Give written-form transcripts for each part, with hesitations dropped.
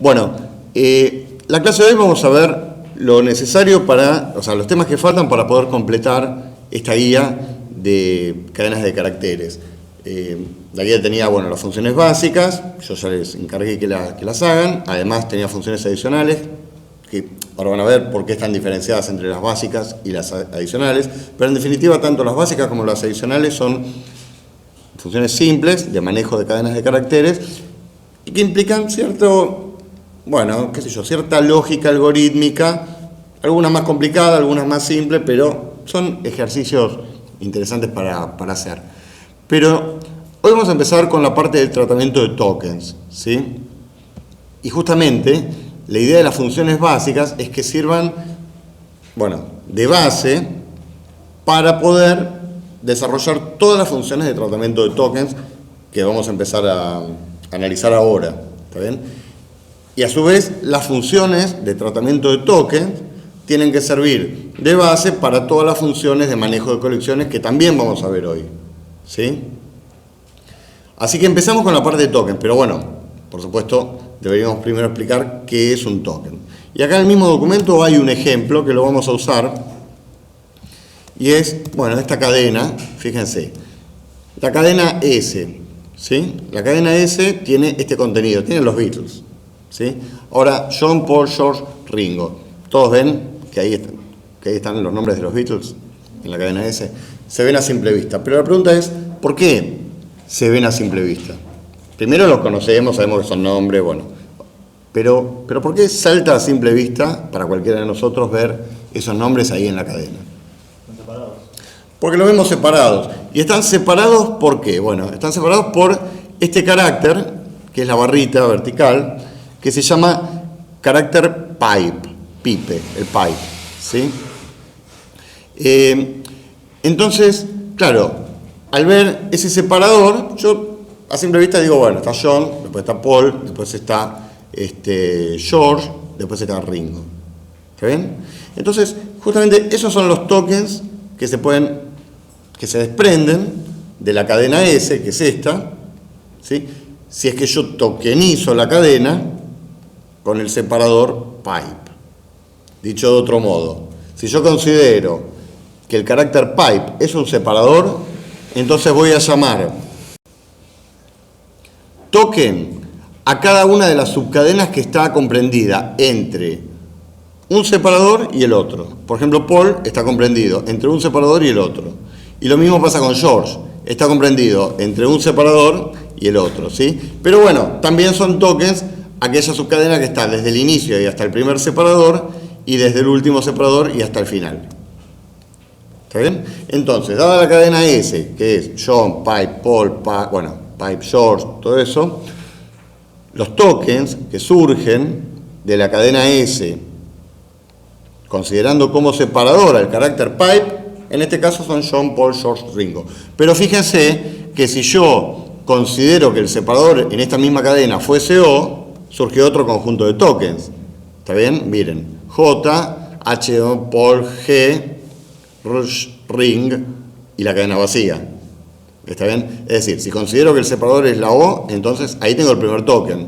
Bueno, la clase de hoy vamos a ver lo necesario para, o sea, los temas que faltan para poder completar esta guía de cadenas de caracteres. La guía tenía, bueno, las funciones básicas, yo ya les encargué que las hagan, además tenía funciones adicionales, que ahora van a ver por qué están diferenciadas entre las básicas y las adicionales, pero en definitiva tanto las básicas como las adicionales son funciones simples de manejo de cadenas de caracteres y que implican cierto, bueno, qué sé yo, cierta lógica algorítmica, algunas más complicadas, algunas más simples, pero son ejercicios interesantes para hacer. Pero hoy vamos a empezar con la parte del tratamiento de tokens, ¿sí? Y justamente la idea de las funciones básicas es que sirvan, bueno, de base para poder desarrollar todas las funciones de tratamiento de tokens que vamos a empezar a analizar ahora, ¿está bien? Y a su vez, las funciones de tratamiento de tokens tienen que servir de base para todas las funciones de manejo de colecciones que también vamos a ver hoy, ¿sí? Así que empezamos con la parte de tokens, pero bueno, por supuesto, deberíamos primero explicar qué es un token. Y acá en el mismo documento hay un ejemplo que lo vamos a usar, y es, bueno, esta cadena, fíjense, la cadena S, ¿sí? La cadena S tiene este contenido, tiene los Beatles, ¿sí? Ahora, John, Paul, George, Ringo. Todos ven que ahí están los nombres de los Beatles en la cadena S. Se ven a simple vista. Pero la pregunta es, ¿por qué se ven a simple vista? Primero los conocemos, sabemos que son nombres, bueno. Pero ¿por qué salta a simple vista para cualquiera de nosotros ver esos nombres ahí en la cadena? Están separados. Porque los vemos separados. ¿Y están separados por qué? Bueno, están separados por este carácter, que es la barrita vertical, que se llama carácter pipe, el pipe, ¿sí? Entonces, claro, al ver ese separador, yo a simple vista digo, bueno, está John, después está Paul, después está George, después está Ringo. ¿Está bien? Entonces, justamente esos son los tokens que se desprenden de la cadena S, que es esta, ¿sí? Si es que yo tokenizo la cadena con el separador pipe. Dicho de otro modo, si yo considero que el carácter pipe es un separador, entonces voy a llamar token a cada una de las subcadenas que está comprendida entre un separador y el otro. Por ejemplo, Paul está comprendido entre un separador y el otro. Y lo mismo pasa con George, está comprendido entre un separador y el otro, ¿sí? Pero bueno, también son tokens aquella subcadena que está desde el inicio y hasta el primer separador y desde el último separador y hasta el final. ¿Está bien? Entonces, dada la cadena S, que es John, Pipe, Paul, Pipe, George, todo eso, los tokens que surgen de la cadena S, considerando como separador al carácter pipe, en este caso son John, Paul, George, Ringo. Pero fíjense que si yo considero que el separador en esta misma cadena fuese O, surge otro conjunto de tokens. ¿Está bien? Miren, J, H, Paul, G, Ring y la cadena vacía. ¿Está bien? Es decir, si considero que el separador es la O, entonces ahí tengo el primer token.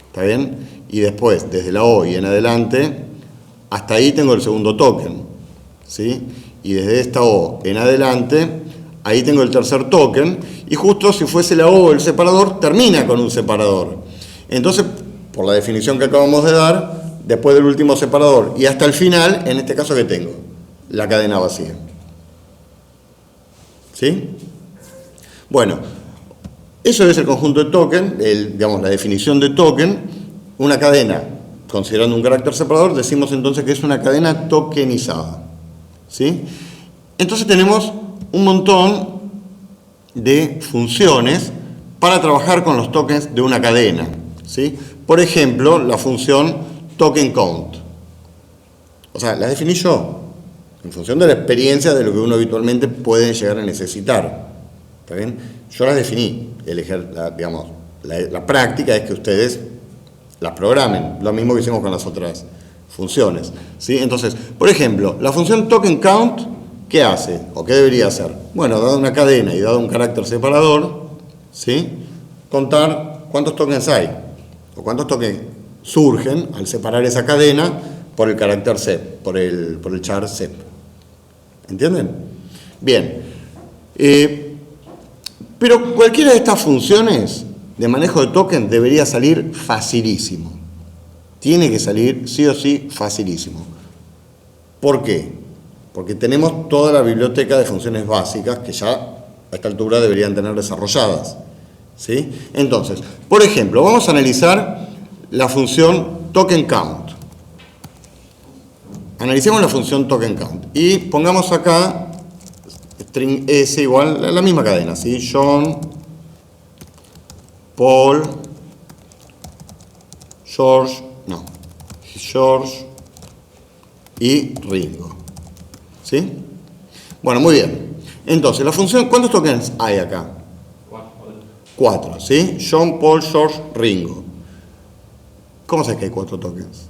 ¿Está bien? Y después, desde la O y en adelante, hasta ahí tengo el segundo token. ¿Sí? Y desde esta O en adelante, ahí tengo el tercer token. Y justo si fuese la O el separador, termina con un separador. Entonces, por la definición que acabamos de dar, después del último separador y hasta el final, en este caso, ¿qué tengo? La cadena vacía. ¿Sí? Bueno, eso es el conjunto de token, digamos, la definición de token. Una cadena, considerando un carácter separador, decimos entonces que es una cadena tokenizada. ¿Sí? Entonces tenemos un montón de funciones para trabajar con los tokens de una cadena. ¿Sí? Por ejemplo, la función token count. O sea, la definí yo, en función de la experiencia de lo que uno habitualmente puede llegar a necesitar. ¿Está bien? Yo las definí. La práctica es que ustedes las programen, lo mismo que hicimos con las otras funciones. ¿Sí? Entonces, por ejemplo, la función token count, ¿qué hace? ¿O qué debería hacer? Bueno, dado una cadena y dado un carácter separador, ¿sí? Contar cuántos tokens hay, o cuántos tokens surgen al separar esa cadena por el carácter SEP, por el char SEP. ¿Entienden? Bien. Pero cualquiera de estas funciones de manejo de token debería salir facilísimo. Tiene que salir sí o sí facilísimo. ¿Por qué? Porque tenemos toda la biblioteca de funciones básicas que ya a esta altura deberían tener desarrolladas. ¿Sí? Entonces, por ejemplo, vamos a analizar la función token count. Analicemos la función token count y pongamos acá string S igual a la misma cadena, ¿sí? John, Paul, George y Ringo. ¿Sí? Bueno, muy bien. Entonces, la función, ¿cuántos tokens hay acá? 4, ¿sí? John, Paul, George, Ringo. ¿Cómo sabes que hay 4 tokens?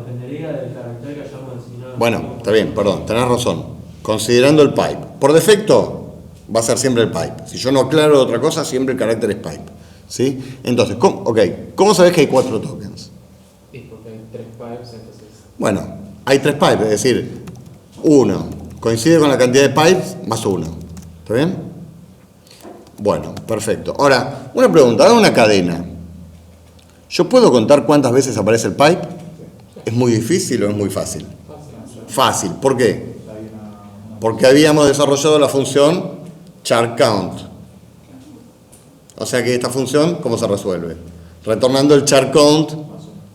Dependería del carácter que hayamos asignado. Bueno, está bien, perdón, tenés razón. Considerando el pipe. Por defecto, va a ser siempre el pipe. Si yo no aclaro otra cosa, siempre el carácter es pipe. ¿Sí? Entonces, ¿cómo sabés que hay 4 tokens? Y porque hay 3 pipes, entonces... Bueno, hay 3 pipes, es decir, 1 coincide con la cantidad de pipes más 1. ¿Está bien? Bueno, perfecto. Ahora, una pregunta, haga una cadena. ¿Yo puedo contar cuántas veces aparece el pipe? ¿Es muy difícil o es muy fácil? Fácil. ¿Por qué? Porque habíamos desarrollado la función char count. O sea que esta función, ¿cómo se resuelve? Retornando el char count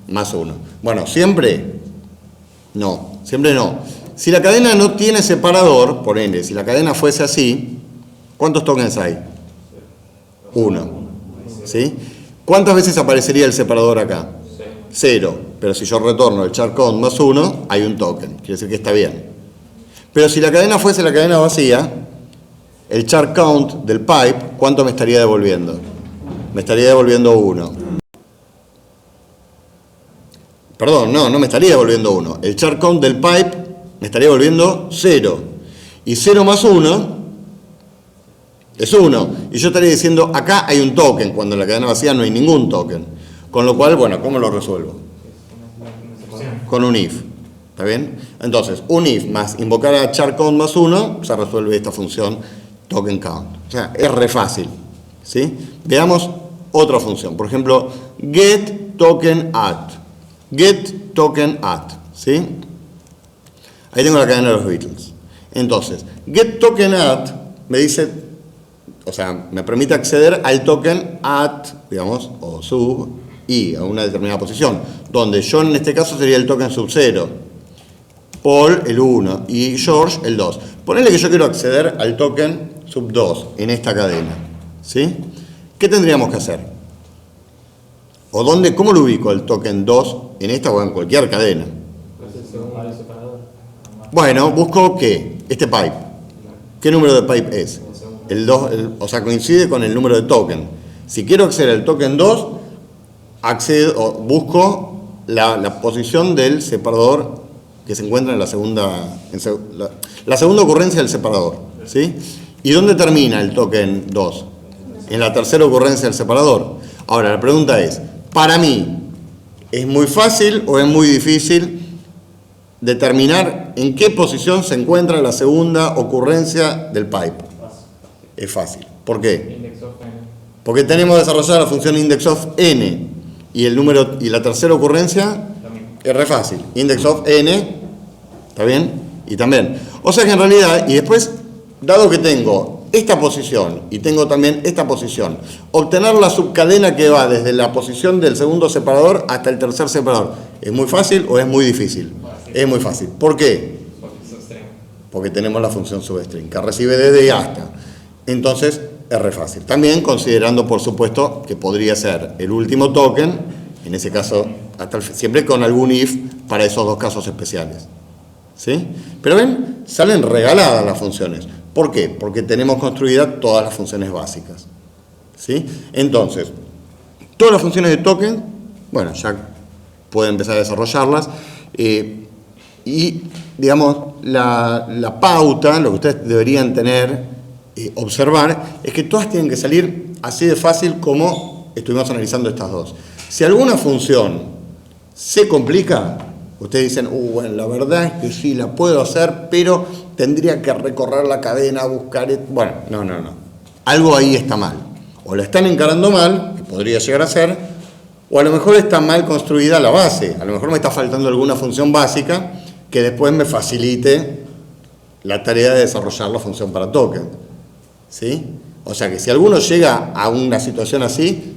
más 1. Bueno, ¿siempre? No, siempre no. Si la cadena no tiene separador, por ende, si la cadena fuese así, ¿cuántos tokens hay? 1. ¿Sí? ¿Cuántas veces aparecería el separador acá? 0. Pero si yo retorno el char count más 1, hay un token. Quiere decir que está bien. Pero si la cadena fuese la cadena vacía, el char count del pipe, ¿cuánto me estaría devolviendo? Me estaría devolviendo 1. Perdón, no me estaría devolviendo 1. El char count del pipe me estaría devolviendo 0. Y 0 más 1 es 1. Y yo estaría diciendo, acá hay un token, cuando en la cadena vacía no hay ningún token. Con lo cual, bueno, ¿cómo lo resuelvo? Con un if. ¿Está bien? Entonces, un if más invocar a char count más 1, se resuelve esta función token count. O sea, es re fácil. ¿Sí? Veamos otra función. Por ejemplo, get token at. Get token at. ¿Sí? Ahí tengo la cadena de los Beatles. Entonces, get token at me dice, o sea, me permite acceder al token at, digamos, o sub i, a una determinada posición, donde John en este caso sería el token sub 0, Paul el 1 y George el 2. Ponele que yo quiero acceder al token sub 2 en esta cadena, ¿sí? ¿Qué tendríamos que hacer? ¿O dónde, cómo lo ubico el token 2 en esta o en cualquier cadena? Bueno, busco ¿qué? Este pipe. ¿Qué número de pipe es? El 2, o sea, coincide con el número de token. Si quiero acceder al token 2, accedo o busco la posición del separador que se encuentra en la segunda, la segunda ocurrencia del separador, ¿sí? ¿Y dónde termina el token 2? En la tercera ocurrencia del separador. Ahora, la pregunta es, para mí, ¿es muy fácil o es muy difícil determinar en qué posición se encuentra la segunda ocurrencia del pipe? Es fácil. ¿Por qué? Porque tenemos desarrollada la función index of n y el número y la tercera ocurrencia es re fácil. Index of n, ¿está bien? Y también. O sea que en realidad, y después, dado que tengo esta posición y tengo también esta posición, obtener la subcadena que va desde la posición del segundo separador hasta el tercer separador, ¿es muy fácil o es muy difícil? Es muy fácil. ¿Por qué? Porque tenemos la función substring, que recibe desde y hasta. Entonces, es re fácil. También considerando, por supuesto, que podría ser el último token, en ese caso, siempre con algún if para esos dos casos especiales. ¿Sí? Pero ven, salen regaladas las funciones. ¿Por qué? Porque tenemos construidas todas las funciones básicas. ¿Sí? Entonces, todas las funciones de token, bueno, ya pueden empezar a desarrollarlas. Y, digamos, la pauta, lo que ustedes deberían tener, observar, es que todas tienen que salir así de fácil como estuvimos analizando estas dos. Si alguna función se complica, ustedes dicen, bueno, la verdad es que sí, la puedo hacer, pero tendría que recorrer la cadena, buscar... Bueno, no. Algo ahí está mal. O la están encarando mal, que podría llegar a ser, o a lo mejor está mal construida la base. A lo mejor me está faltando alguna función básica que después me facilite la tarea de desarrollar la función para token. ¿Sí? O sea que si alguno llega a una situación así,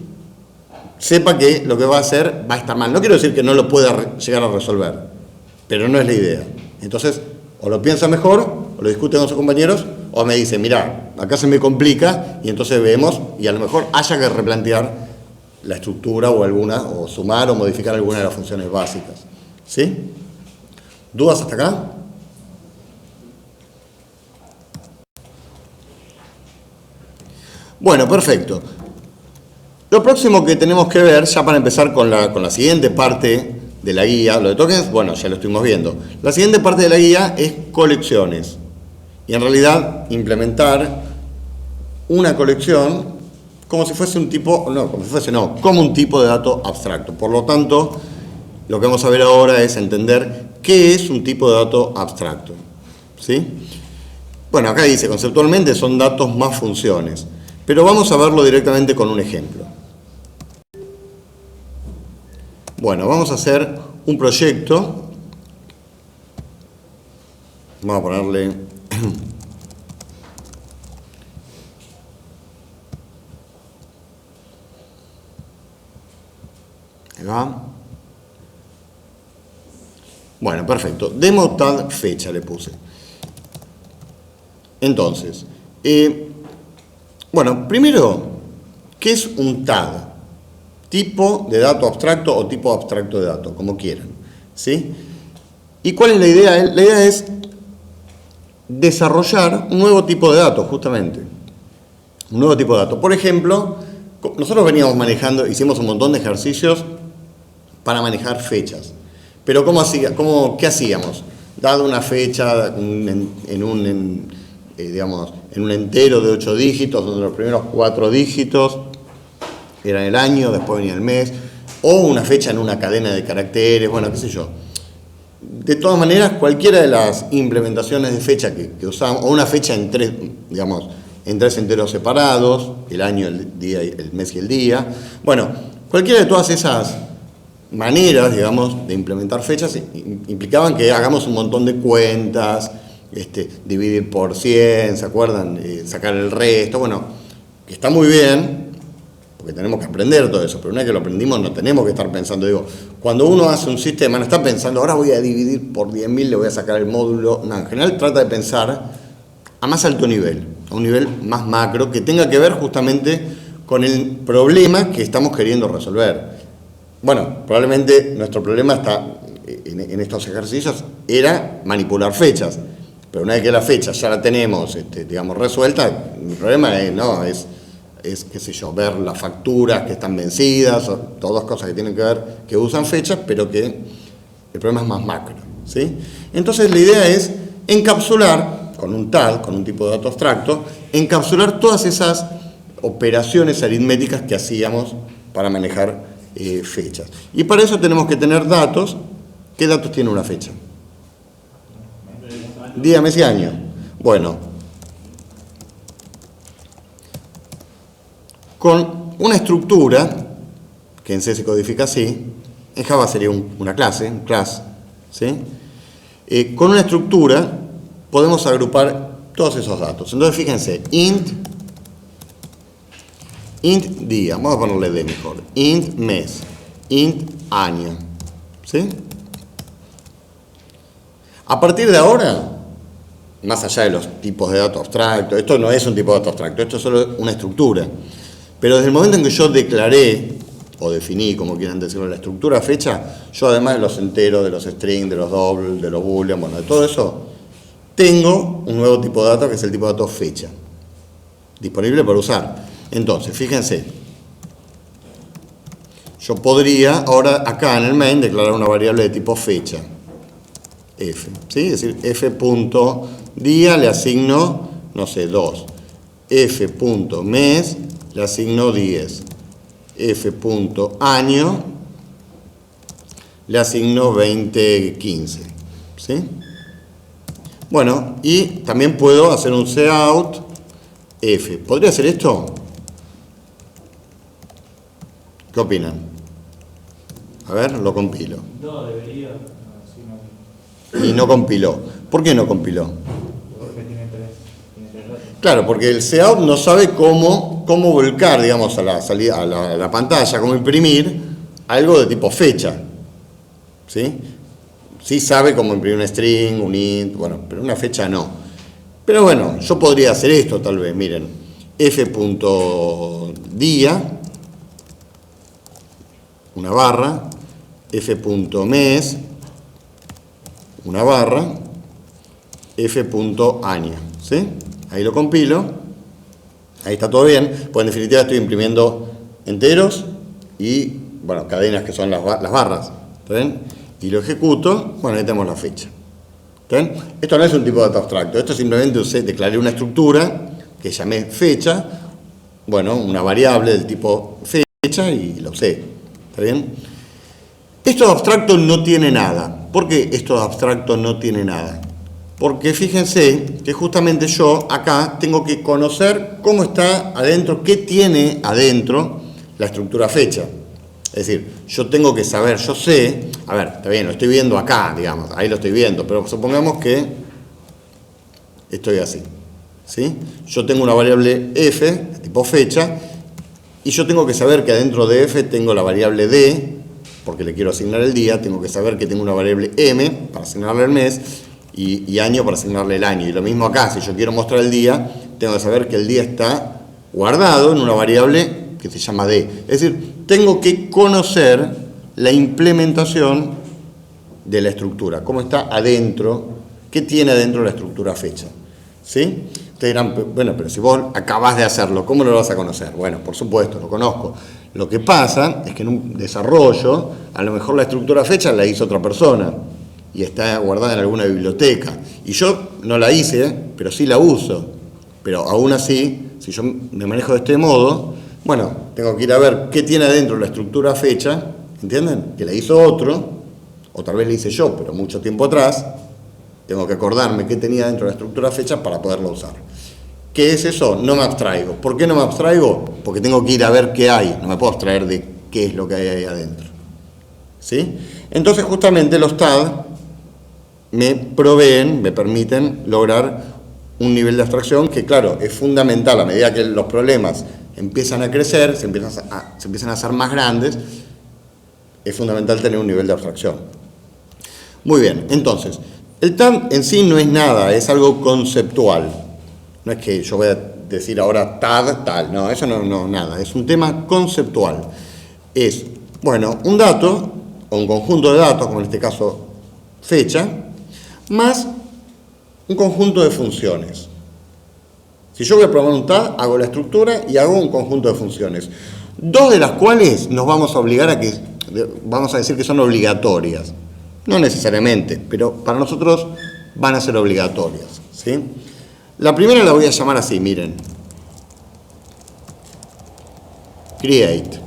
sepa que lo que va a hacer va a estar mal. No quiero decir que no lo pueda llegar a resolver, pero no es la idea. Entonces, o lo piensa mejor, o lo discute con sus compañeros, o me dice, mirá, acá se me complica, y entonces vemos, y a lo mejor haya que replantear la estructura o sumar o modificar alguna de las funciones básicas. ¿Sí? ¿Dudas hasta acá? Bueno, perfecto. Lo próximo que tenemos que ver, ya para empezar con la siguiente parte de la guía, lo de tokens, bueno, ya lo estuvimos viendo. La siguiente parte de la guía es colecciones. Y en realidad implementar una colección como si fuese un tipo, como un tipo de dato abstracto. Por lo tanto, lo que vamos a ver ahora es entender qué es un tipo de dato abstracto. ¿Sí? Bueno, acá dice, conceptualmente son datos más funciones. Pero vamos a verlo directamente con un ejemplo. Bueno, vamos a hacer un proyecto. Vamos a ponerle... Ahí va. Bueno, perfecto. Demo tag fecha le puse. Entonces, bueno, primero, ¿qué es un tag? Tipo de dato abstracto o tipo abstracto de dato, como quieran. ¿Sí? ¿Y cuál es la idea? La idea es desarrollar un nuevo tipo de dato, justamente. Un nuevo tipo de dato. Por ejemplo, nosotros veníamos manejando, hicimos un montón de ejercicios para manejar fechas. Pero ¿qué hacíamos? Dado una fecha en un entero de 8 dígitos, donde los primeros 4 dígitos eran el año, después venía el mes, o una fecha en una cadena de caracteres, bueno, qué sé yo. De todas maneras, cualquiera de las implementaciones de fecha que usamos, o una fecha en tres enteros separados, el año, el día, el mes y el día, bueno, cualquiera de todas esas maneras, de implementar fechas implicaban que hagamos un montón de cuentas, dividir por 100, ¿se acuerdan? Sacar el resto, bueno, que está muy bien, porque tenemos que aprender todo eso, pero una vez que lo aprendimos no tenemos que estar pensando, cuando uno hace un sistema no está pensando, ahora voy a dividir por 10.000, le voy a sacar el módulo, no, en general trata de pensar a más alto nivel, a un nivel más macro, que tenga que ver justamente con el problema que estamos queriendo resolver. Bueno, probablemente nuestro problema está en estos ejercicios era manipular fechas, pero una vez que la fecha ya la tenemos, resuelta, mi problema es qué sé yo, ver las facturas que están vencidas, o todas cosas que tienen que ver, que usan fechas, pero que el problema es más macro, ¿sí? Entonces la idea es encapsular, con un tag, con un tipo de dato abstracto, encapsular todas esas operaciones aritméticas que hacíamos para manejar fechas. Y para eso tenemos que tener datos. ¿Qué datos tiene una fecha? Día, mes y año. Bueno, con una estructura, que en C se codifica así, en Java sería una clase, un class, ¿sí? Con una estructura podemos agrupar todos esos datos. Entonces fíjense, int día, vamos a ponerle D mejor, int mes, int año, ¿sí? A partir de ahora, más allá de los tipos de datos abstractos, esto no es un tipo de dato abstracto, esto es solo una estructura. Pero desde el momento en que yo declaré, o definí, como quieran decirlo, la estructura fecha, yo además de los enteros, de los strings, de los double, de los boolean, bueno, de todo eso, tengo un nuevo tipo de dato que es el tipo de dato fecha, disponible para usar. Entonces, fíjense, yo podría ahora acá en el main declarar una variable de tipo fecha, f, ¿sí? Es decir, f.día le asigno, no sé, 2, f.mes le asigno 10, f.año, le asigno 2015, ¿sí? Bueno, y también puedo hacer un cout f. ¿Podría hacer esto? ¿Qué opinan? A ver, lo compilo. No, debería. Y no compiló. ¿Por qué no compiló? Porque tiene tres datos. Claro, porque el cout no sabe cómo volcar, digamos, a la salida, a la pantalla, cómo imprimir algo de tipo fecha. ¿Sí? Sí sabe cómo imprimir un string, un int, bueno, pero una fecha no. Pero bueno, yo podría hacer esto tal vez, miren, f.día, una barra, f.mes, una barra, f.año, ¿sí? Ahí lo compilo, ahí está todo bien, pues en definitiva estoy imprimiendo enteros y, bueno, cadenas que son las barras, ¿está bien? Y lo ejecuto, bueno, ahí tenemos la fecha. ¿Está bien? Esto no es un tipo de dato abstracto, esto simplemente declaré una estructura que llamé fecha, bueno, una variable del tipo fecha y lo usé. ¿Está bien? Esto de abstracto no tiene nada. ¿Por qué esto de abstracto no tiene nada? Porque fíjense que justamente yo acá tengo que conocer cómo está adentro, qué tiene adentro la estructura fecha. Es decir, yo tengo que saber, yo sé, a ver, está bien, lo estoy viendo acá, digamos, ahí lo estoy viendo, pero supongamos que estoy así, ¿sí? Yo tengo una variable f, tipo fecha, y yo tengo que saber que adentro de f tengo la variable d, porque le quiero asignar el día, tengo que saber que tengo una variable m para asignarle el mes, y año para asignarle el año. Y lo mismo acá, si yo quiero mostrar el día, tengo que saber que el día está guardado en una variable que se llama d. Es decir, tengo que conocer la implementación de la estructura, cómo está adentro, qué tiene adentro la estructura fecha. ¿Sí? Ustedes dirán, bueno, pero si vos acabás de hacerlo, ¿cómo lo vas a conocer? Bueno, por supuesto, lo conozco. Lo que pasa es que en un desarrollo, a lo mejor la estructura fecha la hizo otra persona y está guardada en alguna biblioteca. Y yo no la hice, pero sí la uso. Pero aún así, si yo me manejo de este modo, bueno, tengo que ir a ver qué tiene adentro la estructura fecha, ¿entienden? Que la hizo otro, o tal vez la hice yo, pero mucho tiempo atrás. Tengo que acordarme qué tenía dentro de la estructura fecha para poderla usar. ¿Qué es eso? No me abstraigo. ¿Por qué no me abstraigo? Porque tengo que ir a ver qué hay. No me puedo abstraer de qué es lo que hay ahí adentro. ¿Sí? Entonces, justamente los TAD me proveen, me permiten lograr un nivel de abstracción que, claro, es fundamental a medida que los problemas empiezan a crecer, se empiezan a hacer más grandes, es fundamental tener un nivel de abstracción. Muy bien, entonces, el TAD en sí no es nada, es algo conceptual. No es que yo voy a decir ahora TAD, tal, no, eso no, nada, es un tema conceptual. Es, bueno, un dato, o un conjunto de datos, como en este caso fecha, más un conjunto de funciones. Si yo voy a programar un TAD, hago la estructura y hago un conjunto de funciones. Dos de las cuales nos vamos a obligar a que, vamos a decir que son obligatorias. No necesariamente, pero para nosotros van a ser obligatorias, ¿sí? La primera la voy a llamar así, miren. Create.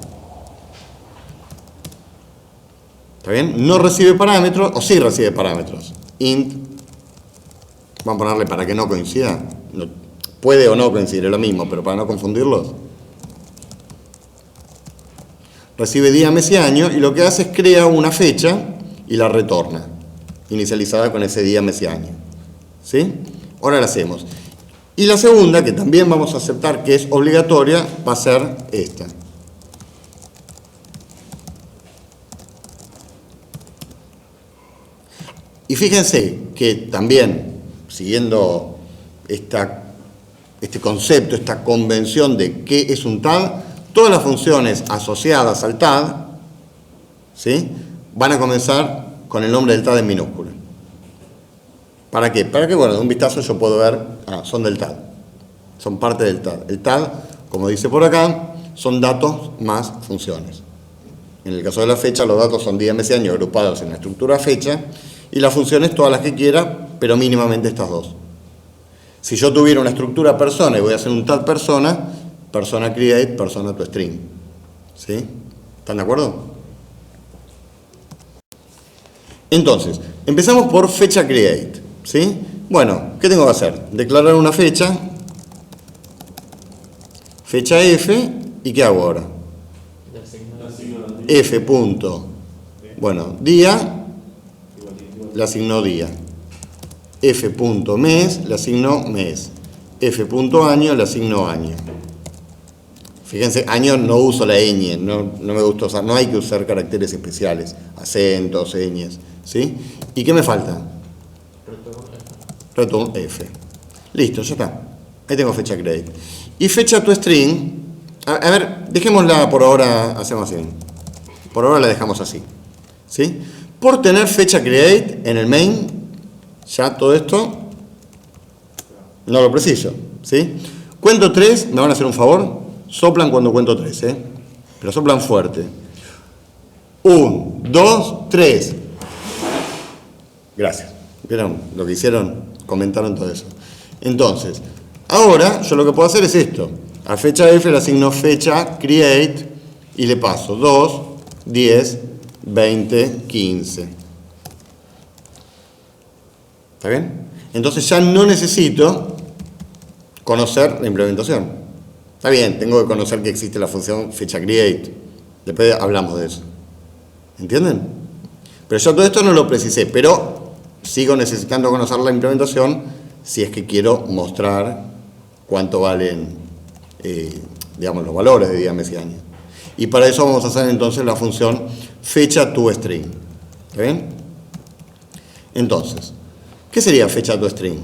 ¿Está bien? No recibe parámetros, o sí recibe parámetros. Int. Vamos a ponerle para que no coincida. No, puede o no coincidir, es lo mismo, pero para no confundirlos. Recibe día, mes y año, y lo que hace es crea una fecha y la retorna, inicializada con ese día, mes y año. ¿Sí? Ahora la hacemos. Y la segunda, que también vamos a aceptar que es obligatoria, va a ser esta. Y fíjense que también, siguiendo este concepto, esta convención de qué es un TAD, todas las funciones asociadas al TAD, ¿sí?, van a comenzar con el nombre del TAD en minúscula. ¿Para qué? Para que, bueno, de un vistazo yo puedo ver, son del TAD, son parte del TAD. El TAD, como dice por acá, son datos más funciones. En el caso de la fecha, los datos son día, mes y año agrupados en la estructura fecha, y las funciones todas las que quiera, pero mínimamente estas dos. Si yo tuviera una estructura persona y voy a hacer un TAD persona, persona create, persona toString. ¿Sí? ¿Están de acuerdo? Entonces, empezamos por fecha create. ¿Sí? Bueno, ¿qué tengo que hacer? Declarar una fecha, fecha f, ¿y qué hago ahora? F punto, bueno, día, le asigno día. F punto mes, le asigno mes. F punto año, le asigno año. Fíjense, año no uso la ñ, no me gusta usar, no hay que usar caracteres especiales, acentos, señas, ¿sí? ¿Y qué me falta? Return F. Listo, ya está. Ahí tengo fecha create. Y fecha toString, a ver, dejémosla por ahora, hacemos así. Por ahora la dejamos así, ¿sí? Por tener fecha create en el main, ya todo esto no lo preciso, ¿sí? Cuento 3, me van a hacer un favor, soplan cuando cuento 3, ¿eh? Pero soplan fuerte. 1, 2, 3. Gracias. ¿Vieron lo que hicieron? Comentaron todo eso. Entonces, ahora yo lo que puedo hacer es esto. A fecha F le asigno fecha create y le paso 2, 10, 20, 15. ¿Está bien? Entonces ya no necesito conocer la implementación. Está bien, tengo que conocer que existe la función fecha create. Después hablamos de eso. ¿Entienden? Pero yo todo esto no lo precisé, pero sigo necesitando conocer la implementación si es que quiero mostrar cuánto valen, digamos, los valores de día, mes y año. Y para eso vamos a hacer entonces la función fecha toString. ¿Está bien? Entonces, ¿qué sería fecha toString?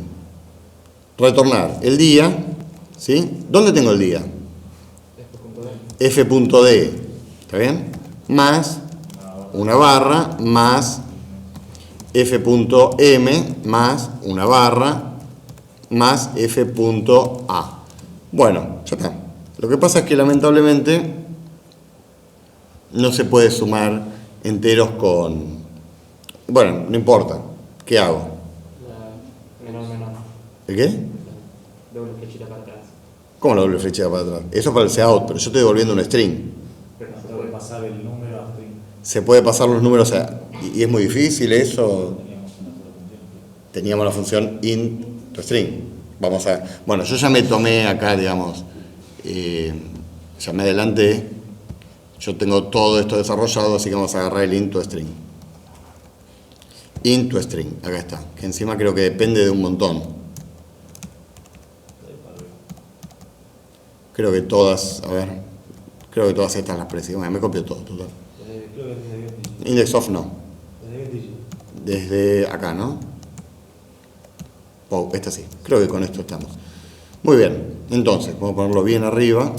Retornar el día, ¿sí? ¿Dónde tengo el día? f.d, ¿está bien? Más una barra, más f.m, más una barra, más f.a. Bueno, ya está. Lo que pasa es que lamentablemente no se puede sumar enteros con... Bueno, no importa. ¿Qué hago? Menor. ¿El qué? Doble flechita para atrás. ¿Cómo la doble flechita para atrás? Eso es para el cout, pero yo estoy devolviendo un string. Pero no se puede pasar el número a string. Se puede pasar los números y es muy difícil eso. Teníamos la función int toString. Vamos a... Bueno, yo ya me tomé acá, digamos, ya me adelanté. Yo tengo todo esto desarrollado, así que vamos a agarrar el int toString. Int toString, acá está. Que encima creo que depende de un montón. Creo que todas, a ver, creo que todas estas las precio. Bueno, me copio todo, total. Index of no. Desde acá, ¿no? Oh, esta sí. Creo que con esto estamos. Muy bien. Entonces, vamos a ponerlo bien arriba.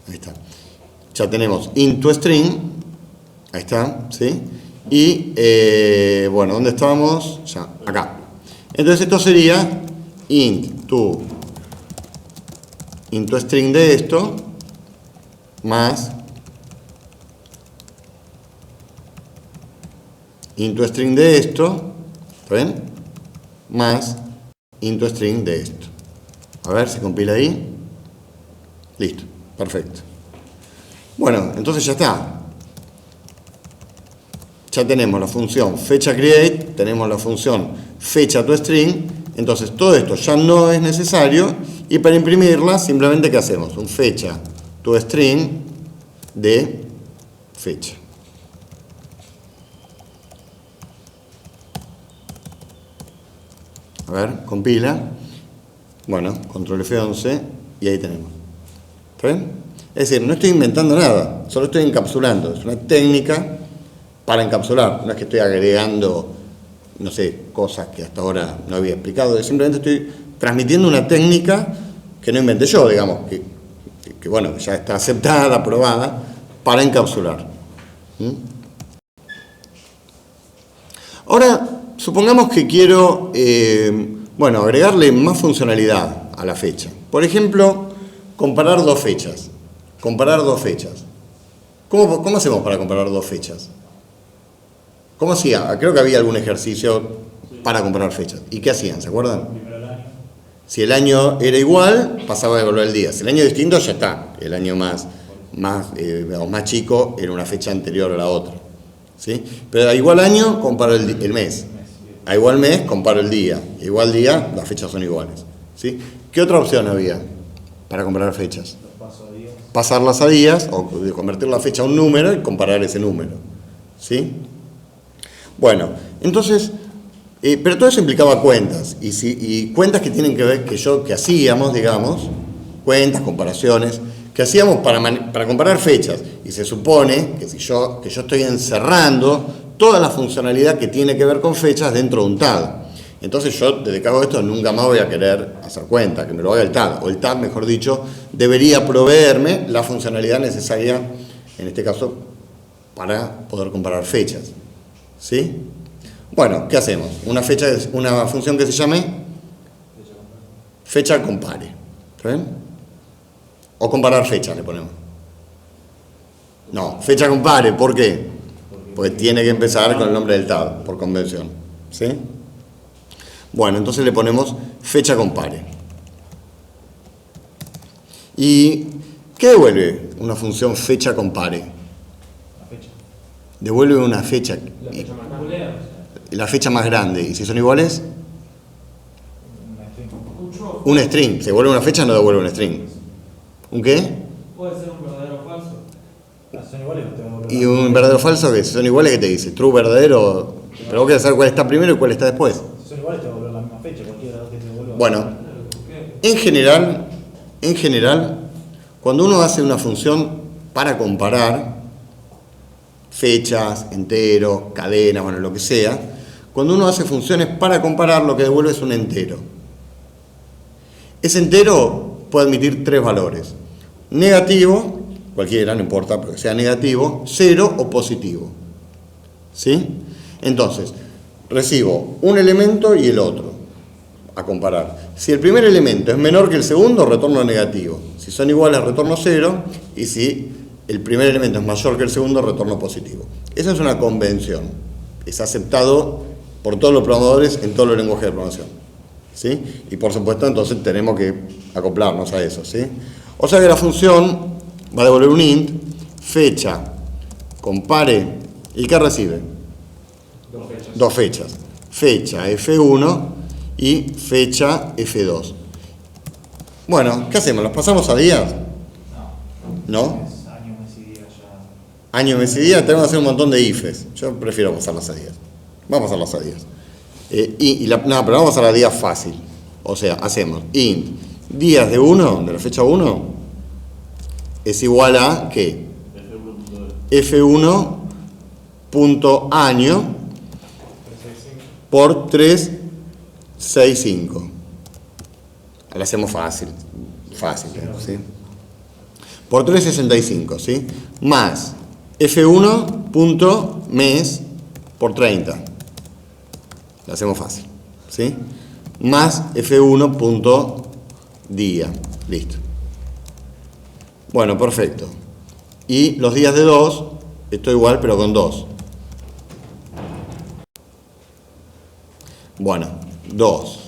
Ahí está. Ya tenemos int toString. Ahí está, ¿sí? Y, bueno, ¿dónde estábamos? Ya, acá. Entonces esto sería int toString de esto, más int toString de esto, ¿está bien? Más int toString de esto. A ver, se compila ahí. Listo, perfecto. Bueno, entonces ya está. Ya tenemos la función fecha create, tenemos la función fecha toString, entonces todo esto ya no es necesario y para imprimirla simplemente ¿qué hacemos? Un fecha toString de fecha. A ver, compila. Bueno, control F11 y ahí tenemos. ¿Está bien? Es decir, no estoy inventando nada, solo estoy encapsulando. Es una técnica para encapsular. No es que estoy agregando, no sé, cosas que hasta ahora no había explicado. Simplemente estoy transmitiendo una técnica que no inventé yo, digamos, que bueno, ya está aceptada, aprobada, para encapsular. Ahora, supongamos que quiero, bueno, agregarle más funcionalidad a la fecha. Por ejemplo, comparar dos fechas. Comparar dos fechas. ¿Cómo hacemos para comparar dos fechas? ¿Cómo hacía? Creo que había algún ejercicio para comparar fechas. ¿Y qué hacían? ¿Se acuerdan? Si el año era igual, pasaba a devolver el día. Si el año es distinto, ya está. El año más chico era una fecha anterior a la otra. ¿Sí? Pero a igual año, comparo el mes. A igual mes, comparo el día. A igual día, las fechas son iguales. ¿Sí? ¿Qué otra opción había para comparar fechas? Pasarlas a días, o convertir la fecha a un número y comparar ese número. ¿Sí? Bueno, entonces, pero todo eso implicaba cuentas, y cuentas que tienen que ver, que hacíamos, digamos, cuentas, comparaciones, que hacíamos para comparar fechas, y se supone que yo estoy encerrando toda la funcionalidad que tiene que ver con fechas dentro de un TAD. Entonces yo, desde que hago esto, nunca más voy a querer hacer cuenta, que me lo haga el TAD, o el TAD, mejor dicho, debería proveerme la funcionalidad necesaria, en este caso, para poder comparar fechas. ¿Sí? Bueno, ¿qué hacemos? Una función que se llame fecha compare. ¿Está bien? O comparar fechas le ponemos. No, fecha compare, ¿por qué? Porque tiene que empezar con el nombre del TAD, por convención. ¿Sí? Bueno, entonces le ponemos fecha compare. ¿Y qué devuelve una función fecha compare? La fecha. Devuelve una fecha. La fecha más grande. La fecha más grande. ¿Y si son iguales? Una string. Un string. ¿Se devuelve una fecha? No devuelve un string. ¿Un qué? Puede ser un verdadero o falso. Las son iguales, te devuelvo ¿Y un verdadero o falso que si son iguales qué te dice? True, verdadero. Pero vos querés saber cuál está primero y cuál está después. Si son iguales, te devuelvo la misma fecha, cualquiera que te devuelva. Bueno, en general, cuando uno hace una función para comparar fechas, enteros, cadenas, bueno, lo que sea, cuando uno hace funciones para comparar, lo que devuelve es un entero. Ese entero puede admitir tres valores: negativo, cualquiera, no importa, pero que sea negativo, 0 o positivo. ¿Sí? Entonces, recibo un elemento y el otro a comparar. Si el primer elemento es menor que el segundo, retorno negativo. Si son iguales, retorno 0. Y si el primer elemento es mayor que el segundo, retorno positivo. Esa es una convención. Es aceptado por todos los programadores en todos los lenguajes de programación. ¿Sí? Y por supuesto, entonces tenemos que acoplarnos a eso. ¿Sí? O sea que la función va a devolver un int, fecha, compare, ¿y qué recibe? Dos fechas. Fecha F1 y fecha F2. Bueno, ¿qué hacemos? ¿Los pasamos a días? ¿No? Es año, mes y día ya. Año, mes y día, tenemos que hacer un montón de ifs. Yo prefiero pasarlas a días. Vamos a pasarlas a días. No, pero vamos a la días fácil. O sea, hacemos int días de 1, de la fecha 1, es igual a ¿qué? F1.año por 365. La hacemos fácil, ¿sí? Por 365, ¿sí? Más F1.mes por 30. La hacemos fácil, ¿sí? Más F1.día. Listo. Bueno, perfecto. Y los días de 2, esto igual, pero con 2. Bueno, 2.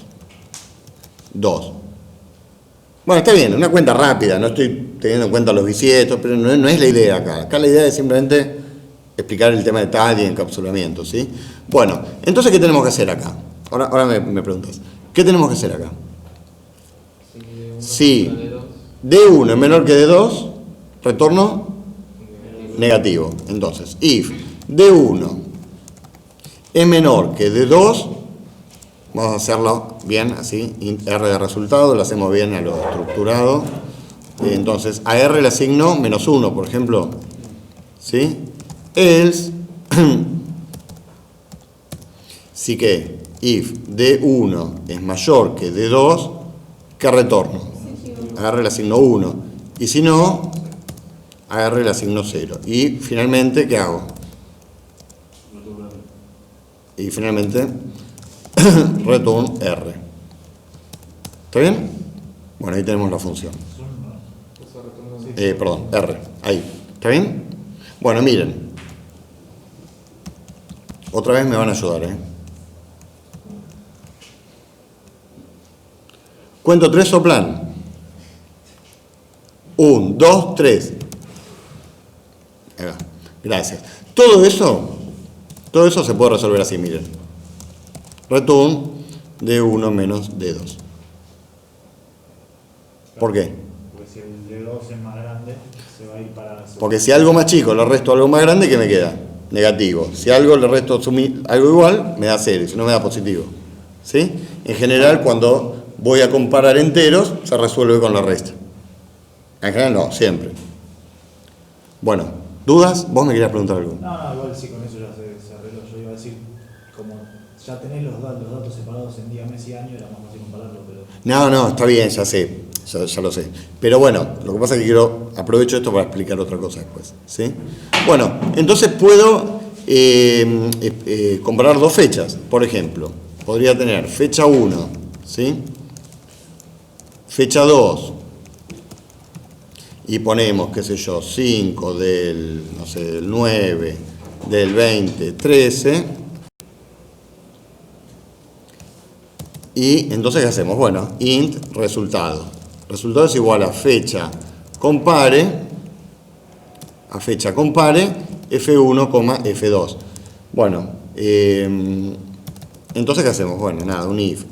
Bueno, está bien, una cuenta rápida, no estoy teniendo en cuenta los bisietos, pero no es la idea acá. Acá la idea es simplemente explicar el tema de TAD y encapsulamiento, ¿sí? Bueno, entonces, ¿qué tenemos que hacer acá? Ahora me preguntas, ¿qué tenemos que hacer acá? Si D1 es menor que D2, retorno negativo. Entonces, if D1 es menor que D2, vamos a hacerlo bien, así, int R de resultado, lo hacemos bien a lo estructurado. Entonces, a R le asigno -1, por ejemplo. ¿Sí? Else, sí que, if D1 es mayor que D2, ¿qué retorno? A R le asigno 1. Y si no, a R le asigno 0. Y finalmente, ¿qué hago? Y finalmente, return R. ¿Está bien? Bueno, ahí tenemos la función. Perdón, R. Ahí. ¿Está bien? Bueno, miren. Otra vez me van a ayudar, Cuento 3, soplan. 1, 2, 3. Ahí va. Gracias. Todo eso se puede resolver así, miren. Return de 1 menos de 2. ¿Por qué? Porque si el de 2 es más grande, se va a ir para... Porque si algo más chico le resto algo más grande, ¿qué me queda? Negativo. Si algo le resto algo igual, me da 0, si no me da positivo. ¿Sí? En general, cuando voy a comparar enteros, se resuelve con la resta. En general no, siempre. Bueno, ¿dudas? ¿Vos me querías preguntar algo? No, igual sí, con eso ya se arregló. Yo iba a decir, como ya tenés los datos separados en día, mes y año, era más fácil compararlo, pero... No, está bien, ya sé, ya lo sé. Pero bueno, lo que pasa es que aprovecho esto para explicar otra cosa después, ¿sí? Bueno, entonces puedo comparar dos fechas. Por ejemplo, podría tener fecha 1, ¿sí? Fecha 2. Y ponemos, qué sé yo, 5 del 9, del 20, 13. Y entonces, ¿qué hacemos? Bueno, int resultado. Resultado es igual a fecha compare, F1, F2. Bueno, entonces, ¿qué hacemos? Bueno, nada, un if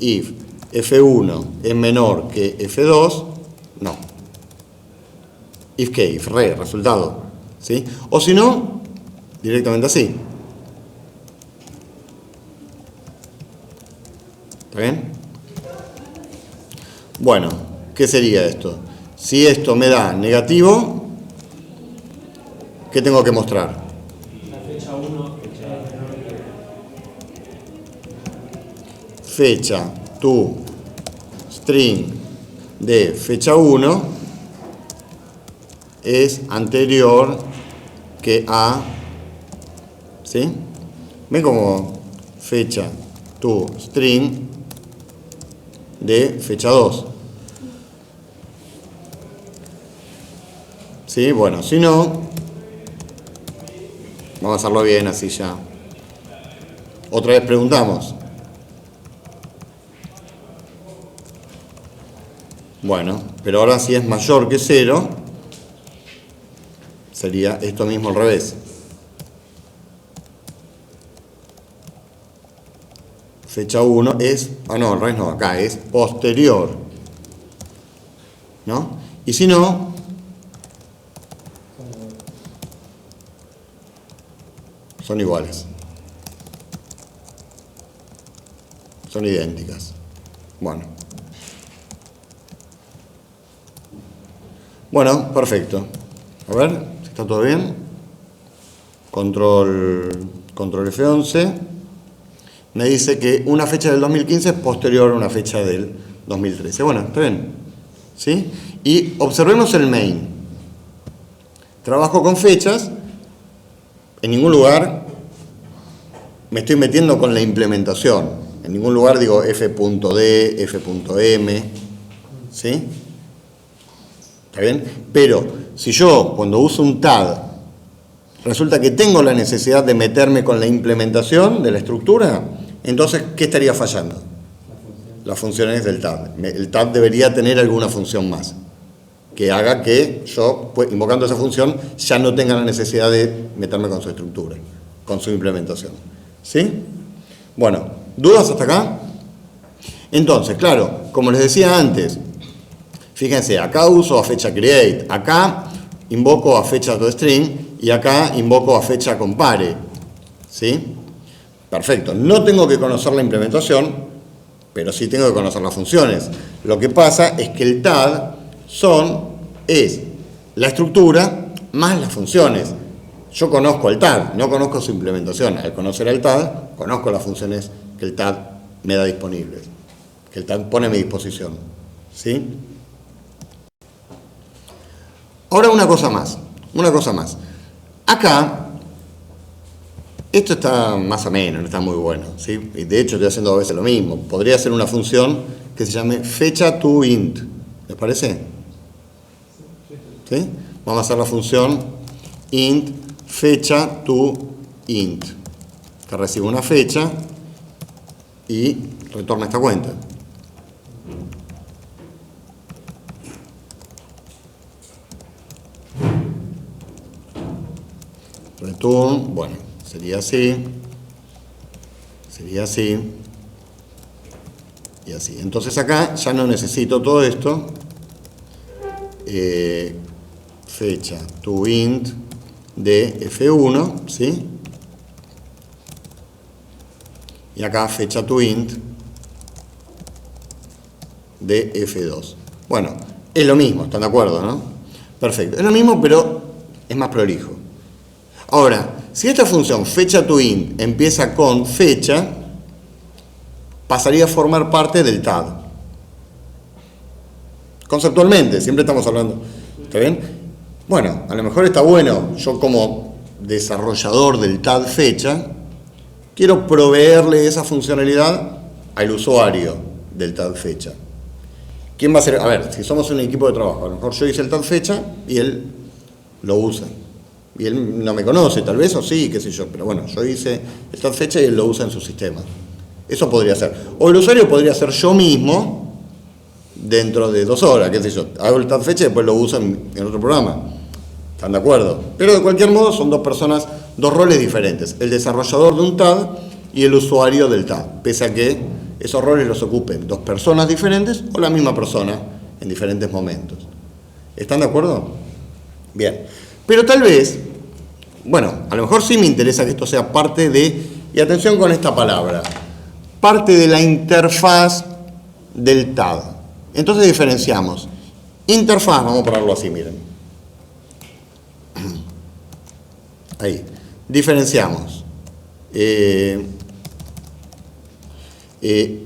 F1 es menor que F2, no. If qué, if resultado, ¿sí? O si no, directamente así. ¿Está bien? Bueno, ¿qué sería esto? Si esto me da negativo, ¿qué tengo que mostrar? La fecha 1, Fecha to string de fecha 1 es anterior que a, ¿sí? ¿Ven como fecha to string de fecha 2? ¿Sí? Bueno, si no, vamos a hacerlo bien así ya. Otra vez preguntamos. Bueno, pero ahora si es mayor que 0, sería esto mismo al revés. Fecha 1 es, no, al revés no, acá es posterior, ¿no? Y si no, son iguales, son idénticas. Bueno, perfecto. A ver, si está todo bien. Control F11. Me dice que una fecha del 2015 es posterior a una fecha del 2013. Bueno, está bien. ¿Sí? Y observemos el main. Trabajo con fechas. En ningún lugar me estoy metiendo con la implementación. En ningún lugar digo f.d, f.m. ¿Sí? ¿Está bien? Pero si yo, cuando uso un tag, resulta que tengo la necesidad de meterme con la implementación de la estructura, entonces, ¿qué estaría fallando? Las funciones del tag. El tag debería tener alguna función más que haga que yo, pues, invocando esa función, ya no tenga la necesidad de meterme con su estructura, con su implementación. ¿Sí? Bueno, ¿dudas hasta acá? Entonces, claro, como les decía antes, fíjense, acá uso a fecha create, acá invoco a fecha toString y acá invoco a fecha compare. ¿Sí? Perfecto. No tengo que conocer la implementación, pero sí tengo que conocer las funciones. Lo que pasa es que el tag es la estructura más las funciones. Yo conozco el tag, no conozco su implementación. Al conocer el tag, conozco las funciones que el tag me da disponibles, que el tag pone a mi disposición. ¿Sí? Ahora una cosa más. Acá, esto está más o menos, no está muy bueno, ¿sí? Y de hecho estoy haciendo a veces lo mismo. Podría ser una función que se llame fecha to int. ¿Les parece? ¿Sí? Vamos a hacer la función int fecha to int, que recibe una fecha y retorna esta cuenta. return, bueno, sería así, y así. Entonces acá ya no necesito todo esto. Fecha toInt de F1, ¿sí? Y acá fecha toInt de F2. Bueno, es lo mismo, ¿están de acuerdo, no? Perfecto, es lo mismo, pero es más prolijo. Ahora, si esta función fecha toInt empieza con fecha, pasaría a formar parte del TAD. Conceptualmente, siempre estamos hablando. ¿Está bien? Bueno, a lo mejor está bueno, yo como desarrollador del TAD fecha, quiero proveerle esa funcionalidad al usuario del TAD fecha. ¿Quién va a ser? A ver, si somos un equipo de trabajo, a lo mejor yo hice el TAD fecha y él lo usa. Y él no me conoce, tal vez, o sí, qué sé yo, pero bueno, yo hice el TAD fecha y él lo usa en su sistema. Eso podría ser. O el usuario podría ser yo mismo dentro de 2 horas, qué sé yo. Hago el TAD fecha y después lo uso en otro programa. ¿Están de acuerdo? Pero de cualquier modo son 2 personas, 2 roles diferentes. El desarrollador de un TAD y el usuario del TAD. Pese a que esos roles los ocupen 2 personas diferentes o la misma persona en diferentes momentos. ¿Están de acuerdo? Bien. Pero tal vez, bueno, a lo mejor sí me interesa que esto sea parte de, y atención con esta palabra, parte de la interfaz del TAD. Entonces diferenciamos. Interfaz, vamos a ponerlo así, miren. Ahí. Diferenciamos.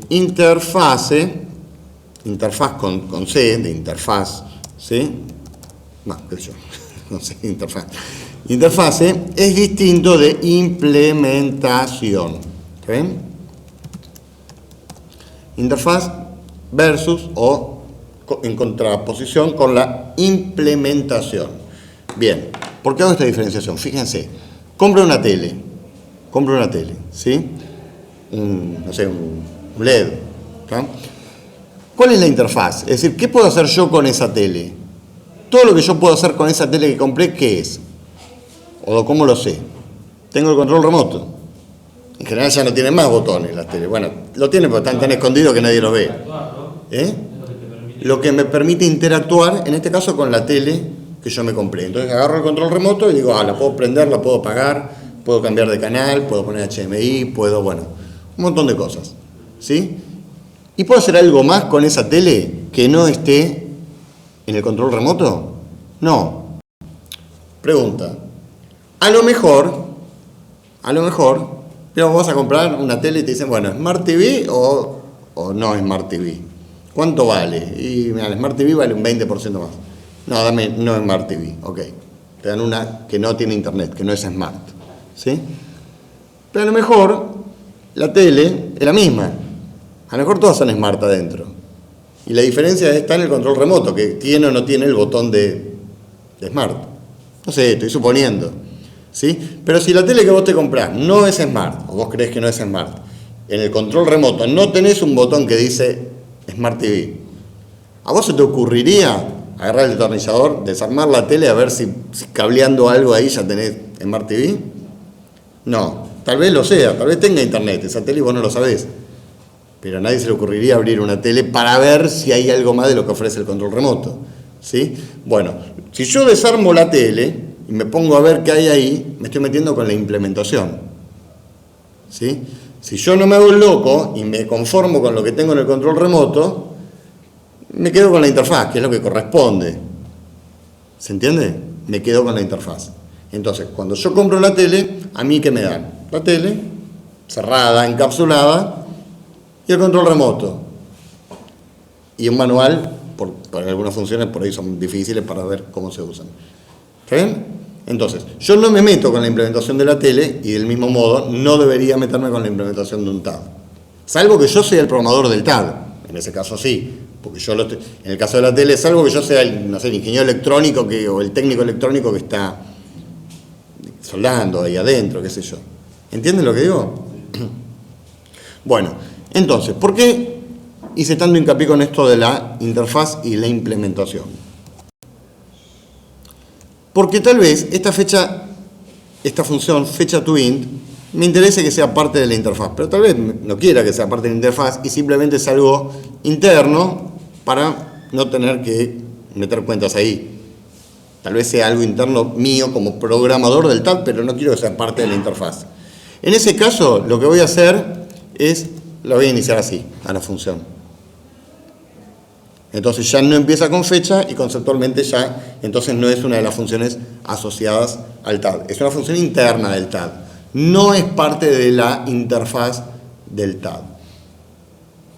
Interfase, interfaz con C, de interfaz, ¿sí? No, qué sé yo, no sé, interfaz. Interfase es distinto de implementación. ¿Ven? Interfaz versus o en contraposición con la implementación. Bien, ¿por qué hago esta diferenciación? Fíjense, compro una tele, ¿sí? No sé, un LED. ¿Tá? ¿Cuál es la interfaz? Es decir, ¿qué puedo hacer yo con esa tele? Todo lo que yo puedo hacer con esa tele que compré, ¿qué es? ¿O cómo lo sé? Tengo el control remoto. En general ya no tienen más botones las teles. Bueno, lo tienen porque están tan escondidos que nadie los ve. Lo que me permite interactuar, en este caso, con la tele que yo me compré. Entonces agarro el control remoto y digo, la puedo prender, la puedo apagar, puedo cambiar de canal, puedo poner HDMI, puedo, bueno, un montón de cosas. ¿Sí? ¿Y puedo hacer algo más con esa tele que no esté en el control remoto? No. Pregunta. A lo mejor, pero vas a comprar una tele y te dicen, bueno, ¿Smart TV o no Smart TV? ¿Cuánto vale? Y mira, el Smart TV vale un 20% más. No, dame no Smart TV, ok. Te dan una que no tiene internet, que no es Smart. ¿Sí? Pero a lo mejor la tele es la misma. A lo mejor todas son Smart adentro. Y la diferencia está en el control remoto, que tiene o no tiene el botón de Smart. No sé, estoy suponiendo. ¿Sí? Pero si la tele que vos te comprás no es Smart, o vos crees que no es Smart, en el control remoto no tenés un botón que dice Smart TV, ¿a vos se te ocurriría agarrar el destornillador, desarmar la tele a ver si cableando algo ahí ya tenés Smart TV? No, tal vez lo sea, tal vez tenga internet esa tele y vos no lo sabés, pero a nadie se le ocurriría abrir una tele para ver si hay algo más de lo que ofrece el control remoto. ¿Sí? Bueno, si yo desarmo la tele y me pongo a ver qué hay ahí, me estoy metiendo con la implementación. ¿Sí? Si yo no me hago el loco y me conformo con lo que tengo en el control remoto, me quedo con la interfaz, que es lo que corresponde. ¿Se entiende? Me quedo con la interfaz. Entonces, cuando yo compro la tele, ¿a mí qué me dan? La tele, cerrada, encapsulada, y el control remoto. Y un manual, por algunas funciones por ahí son difíciles para ver cómo se usan. ¿Está bien? Entonces, yo no me meto con la implementación de la tele y del mismo modo no debería meterme con la implementación de un TAD. Salvo que yo sea el programador del TAD. En ese caso sí, porque yo en el caso de la tele, salvo que yo sea el ingeniero electrónico o el técnico electrónico que está soldando ahí adentro, qué sé yo. ¿Entienden lo que digo? Bueno, entonces, ¿por qué hice tanto hincapié con esto de la interfaz y la implementación? Porque tal vez esta fecha esta función fecha to int me interese que sea parte de la interfaz, pero tal vez no quiera que sea parte de la interfaz y simplemente es algo interno para no tener que meter cuentas ahí. Tal vez sea algo interno mío como programador del TAD, pero no quiero que sea parte de la interfaz. En ese caso, lo que voy a hacer es, la voy a iniciar así, a la función. Entonces ya no empieza con fecha y conceptualmente ya, entonces no es una de las funciones asociadas al TAD. Es una función interna del TAD. No es parte de la interfaz del TAD.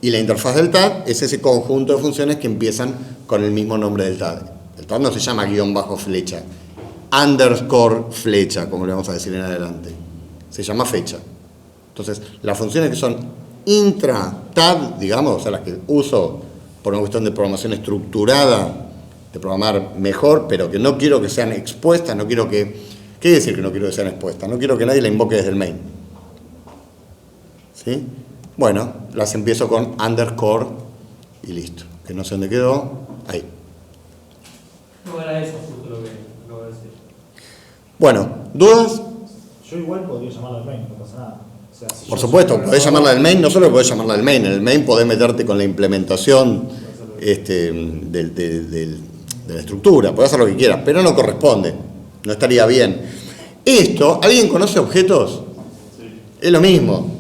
Y la interfaz del TAD es ese conjunto de funciones que empiezan con el mismo nombre del TAD. El TAD no se llama _flecha, underscore flecha, como le vamos a decir en adelante. Se llama fecha. Entonces, las funciones que son intra-TAD, digamos, o sea, las que uso por una cuestión de programación estructurada, de programar mejor, pero que no quiero que sean expuestas, no quiero que... ¿Qué quiere decir que no quiero que sean expuestas? No quiero que nadie la invoque desde el main. ¿Sí? Bueno, las empiezo con underscore y listo. Que no sé dónde quedó. Ahí. No era eso justo lo que acabo de decir. Bueno, ¿dudas? Yo igual podría llamarla al main, no pasa nada. O sea, si Por yo supuesto, soy podés llamarla del main, no solo podés llamarla del main, en el main podés meterte con la implementación de la estructura, podés hacer lo que quieras, pero no corresponde, no estaría bien. Esto, ¿alguien conoce objetos? Sí. Es lo mismo,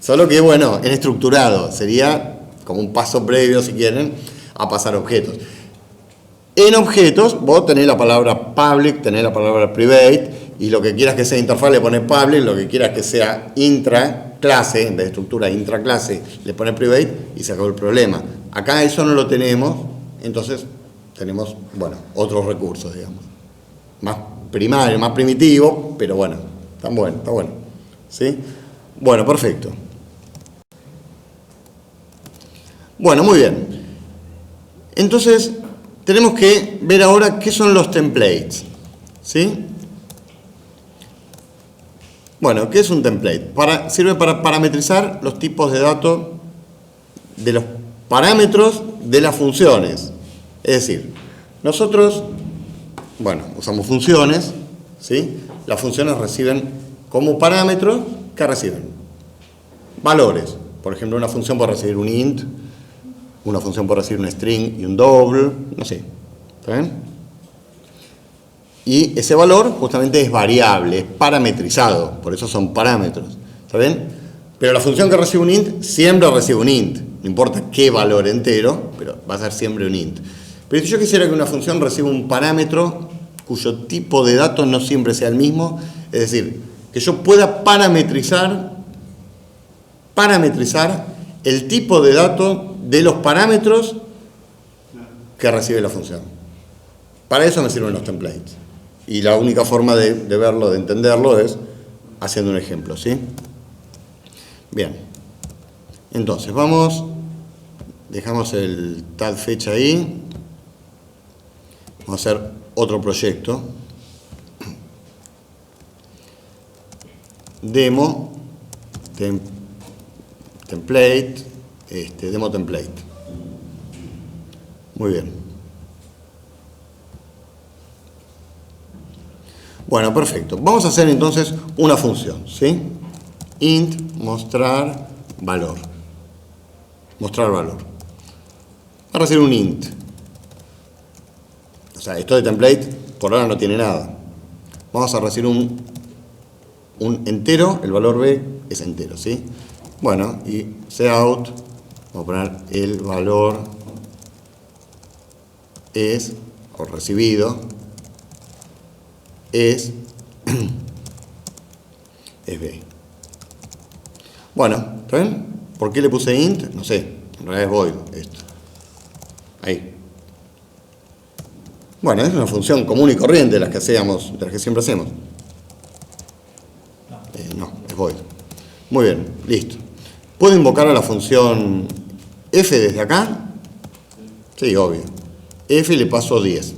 solo que bueno, en estructurado, sería como un paso previo, si quieren, a pasar objetos. En objetos, vos tenés la palabra public, tenés la palabra private, y lo que quieras que sea interfaz le pones public, lo que quieras que sea intra-clase, en vez de estructura intra-clase, le pones private y se acabó el problema. Acá eso no lo tenemos, entonces tenemos, bueno, otros recursos, digamos. Más primario, más primitivo, pero bueno, está bueno. ¿Sí? Bueno, perfecto. Bueno, muy bien. Entonces, tenemos que ver ahora qué son los templates. ¿Sí? Bueno, ¿qué es un template? Sirve para parametrizar los tipos de datos de los parámetros de las funciones. Es decir, nosotros, bueno, usamos funciones, ¿sí? Las funciones reciben como parámetros, ¿qué reciben? Valores. Por ejemplo, una función puede recibir un int, una función puede recibir un string y un double, no sé. ¿Está bien? Y ese valor justamente es variable, es parametrizado, por eso son parámetros, ¿está bien? Pero la función que recibe un int siempre recibe un int, no importa qué valor entero, pero va a ser siempre un int. Pero si yo quisiera que una función reciba un parámetro cuyo tipo de datos no siempre sea el mismo, es decir, que yo pueda parametrizar el tipo de datos de los parámetros que recibe la función. Para eso me sirven los templates. Y la única forma de verlo, de entenderlo, es haciendo un ejemplo, ¿sí? Bien. Entonces, dejamos el tal fecha ahí. Vamos a hacer otro proyecto. Demo, template, demo template. Muy bien. Bueno, perfecto. Vamos a hacer entonces una función, ¿sí? Int mostrar valor. Mostrar valor. Va a recibir un int. O sea, esto de template por ahora no tiene nada. Vamos a recibir un entero, el valor b es entero, ¿sí? Bueno, y cout, vamos a poner el valor es, o recibido, es b. Bueno, ¿está bien? ¿Por qué le puse int? No sé, en realidad es void esto. Ahí. Bueno, es una función común y corriente de las que siempre hacemos. No, es void. Muy bien, listo. ¿Puedo invocar a la función f desde acá? Sí, obvio. F le paso 10.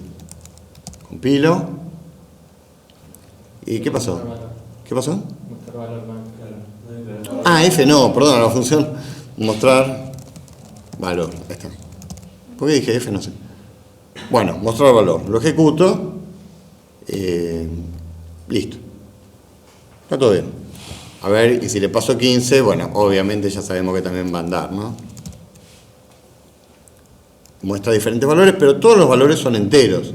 Compilo. ¿Y qué pasó? ¿Qué pasó? Ah, F no, perdón, la función mostrar valor. Ahí está. ¿Por qué dije F? No sé. Bueno, mostrar valor. Lo ejecuto. Listo. Está todo bien. A ver, y si le paso 15, bueno, obviamente ya sabemos que también va a andar, ¿no? Muestra diferentes valores, pero todos los valores son enteros.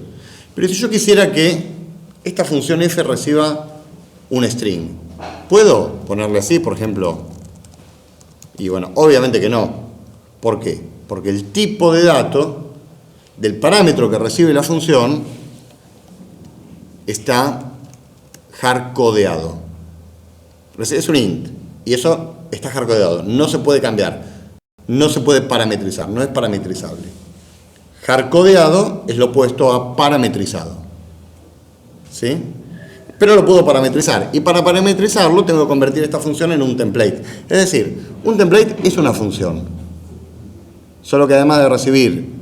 Pero si yo quisiera que esta función f reciba un string, ¿puedo ponerle así, por ejemplo? Y bueno, obviamente que no. ¿Por qué? Porque el tipo de dato del parámetro que recibe la función está hardcodeado. Es un int, y eso está hardcodeado, no se puede cambiar, no se puede parametrizar, no es parametrizable. Hardcodeado es lo opuesto a parametrizado, ¿sí? Pero lo puedo parametrizar, y para parametrizarlo tengo que convertir esta función en un template. Es decir, un template es una función, solo que además de recibir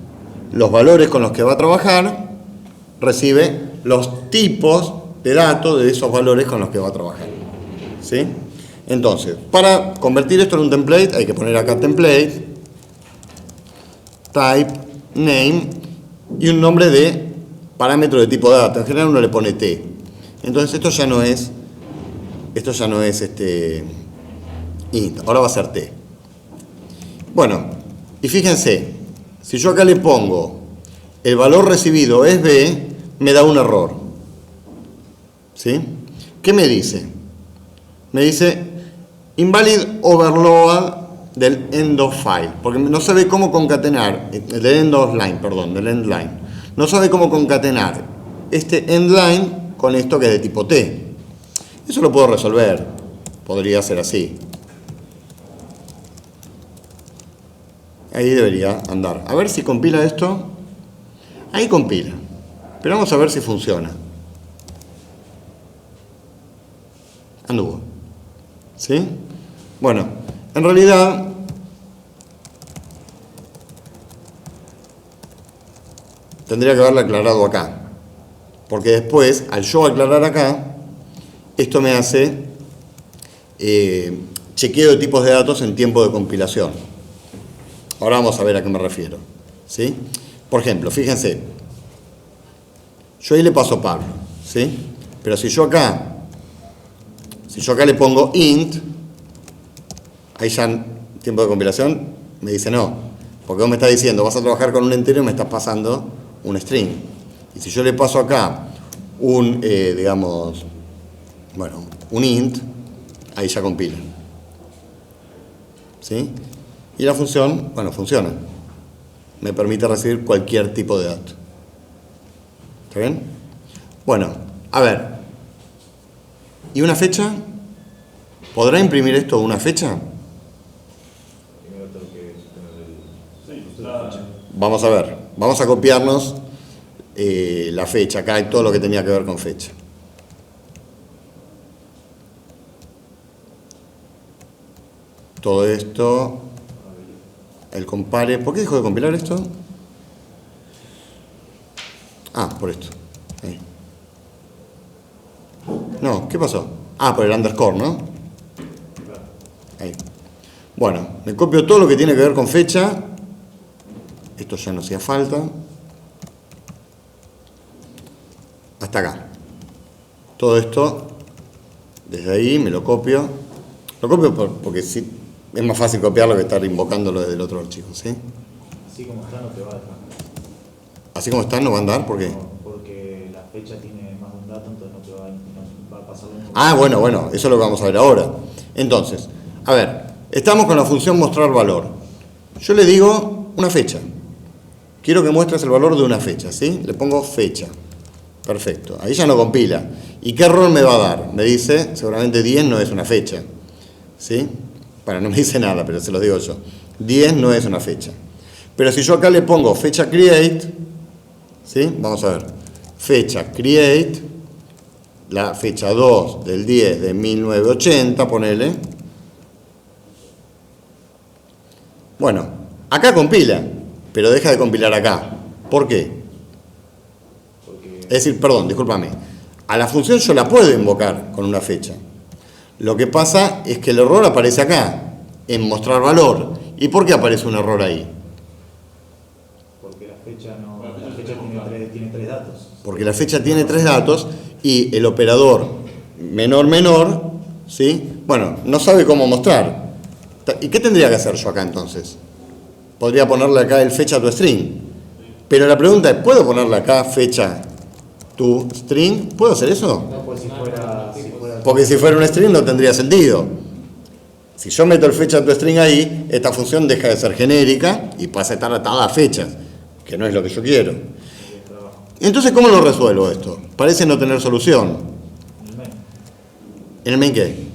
los valores con los que va a trabajar, recibe los tipos de datos de esos valores con los que va a trabajar, ¿sí? Entonces, para convertir esto en un template, hay que poner acá template, type, name, y un nombre de parámetro de tipo dato. En general uno le pone t. Entonces esto ya no es int, ahora va a ser t. Bueno, y fíjense, si yo acá le pongo el valor recibido es b, me da un error, ¿sí? ¿Qué me dice? Me dice invalid overload del end of file, porque no sabe cómo concatenar, del end of line, perdón, del end line. No sabe cómo concatenar este end line con esto que es de tipo T. Eso lo puedo resolver, podría ser así. Ahí debería andar. A ver si compila esto. Ahí compila. Pero vamos a ver si funciona. Anduvo. ¿Sí? Bueno, en realidad tendría que haberlo aclarado acá. Porque después, al yo aclarar acá, esto me hace chequeo de tipos de datos en tiempo de compilación. Ahora vamos a ver a qué me refiero, ¿sí? Por ejemplo, fíjense, yo ahí le paso Pablo, ¿sí? Pero si yo acá le pongo int, ahí ya en tiempo de compilación me dice no, porque vos me estás diciendo vas a trabajar con un entero y me estás pasando un string. Y si yo le paso acá un int, ahí ya compila, ¿sí? Y la función, bueno, funciona. Me permite recibir cualquier tipo de dato. ¿Está bien? Bueno, a ver. ¿Y una fecha? ¿Podrá imprimir esto una fecha? Primero tengo que poner Sí, claro. Vamos a ver. Vamos a copiarnos la fecha. Acá hay todo lo que tenía que ver con fecha. Todo esto... El compare. ¿Por qué dejó de compilar esto? Ah, por esto. Ahí. No, ¿qué pasó? Ah, por el underscore, ¿no? Ahí. Bueno, me copio todo lo que tiene que ver con fecha. Esto ya no hacía falta. Hasta acá. Todo esto, desde ahí me lo copio. Lo copio porque sí. Es más fácil copiarlo que estar invocándolo desde el otro archivo, ¿sí? así como está no te va a dejar. Así como está, no va a andar, ¿por qué? No, porque la fecha tiene más de un dato, entonces no te va, no va a pasar lo mismo. Ah, bueno, eso es lo que vamos a ver ahora. Entonces, a ver, estamos con la función mostrar valor. Yo le digo una fecha. Quiero que muestres el valor de una fecha, ¿sí? Le pongo fecha. Perfecto, ahí ya no compila. ¿Y qué error me va a dar? Me dice, seguramente 10 no es una fecha, ¿sí? Bueno, no me dice nada, pero se lo digo yo. 10 no es una fecha. Pero si yo acá le pongo fecha create, ¿sí? Vamos a ver. Fecha create, la fecha 2 del 10 de 1980, ponele. Bueno, acá compila, pero deja de compilar acá. ¿Por qué? Es decir, perdón, discúlpame. A la función yo la puedo invocar con una fecha. Lo que pasa es que el error aparece acá, en mostrar valor. ¿Y por qué aparece un error ahí? Porque la fecha tiene tres datos. Porque la fecha tiene 3 datos y el operador menor ¿sí? Bueno, no sabe cómo mostrar. ¿Y qué tendría que hacer yo acá entonces? Podría ponerle acá el fecha to string. Pero la pregunta es, ¿puedo ponerle acá fecha to string? ¿Puedo hacer eso? No, pues si fuera Porque si fuera un string no tendría sentido. Si yo meto el fecha to string ahí, esta función deja de ser genérica y pasa a estar atada a fechas, que no es lo que yo quiero. Entonces, ¿cómo lo resuelvo esto? Parece no tener solución. en el main. ¿En el main qué?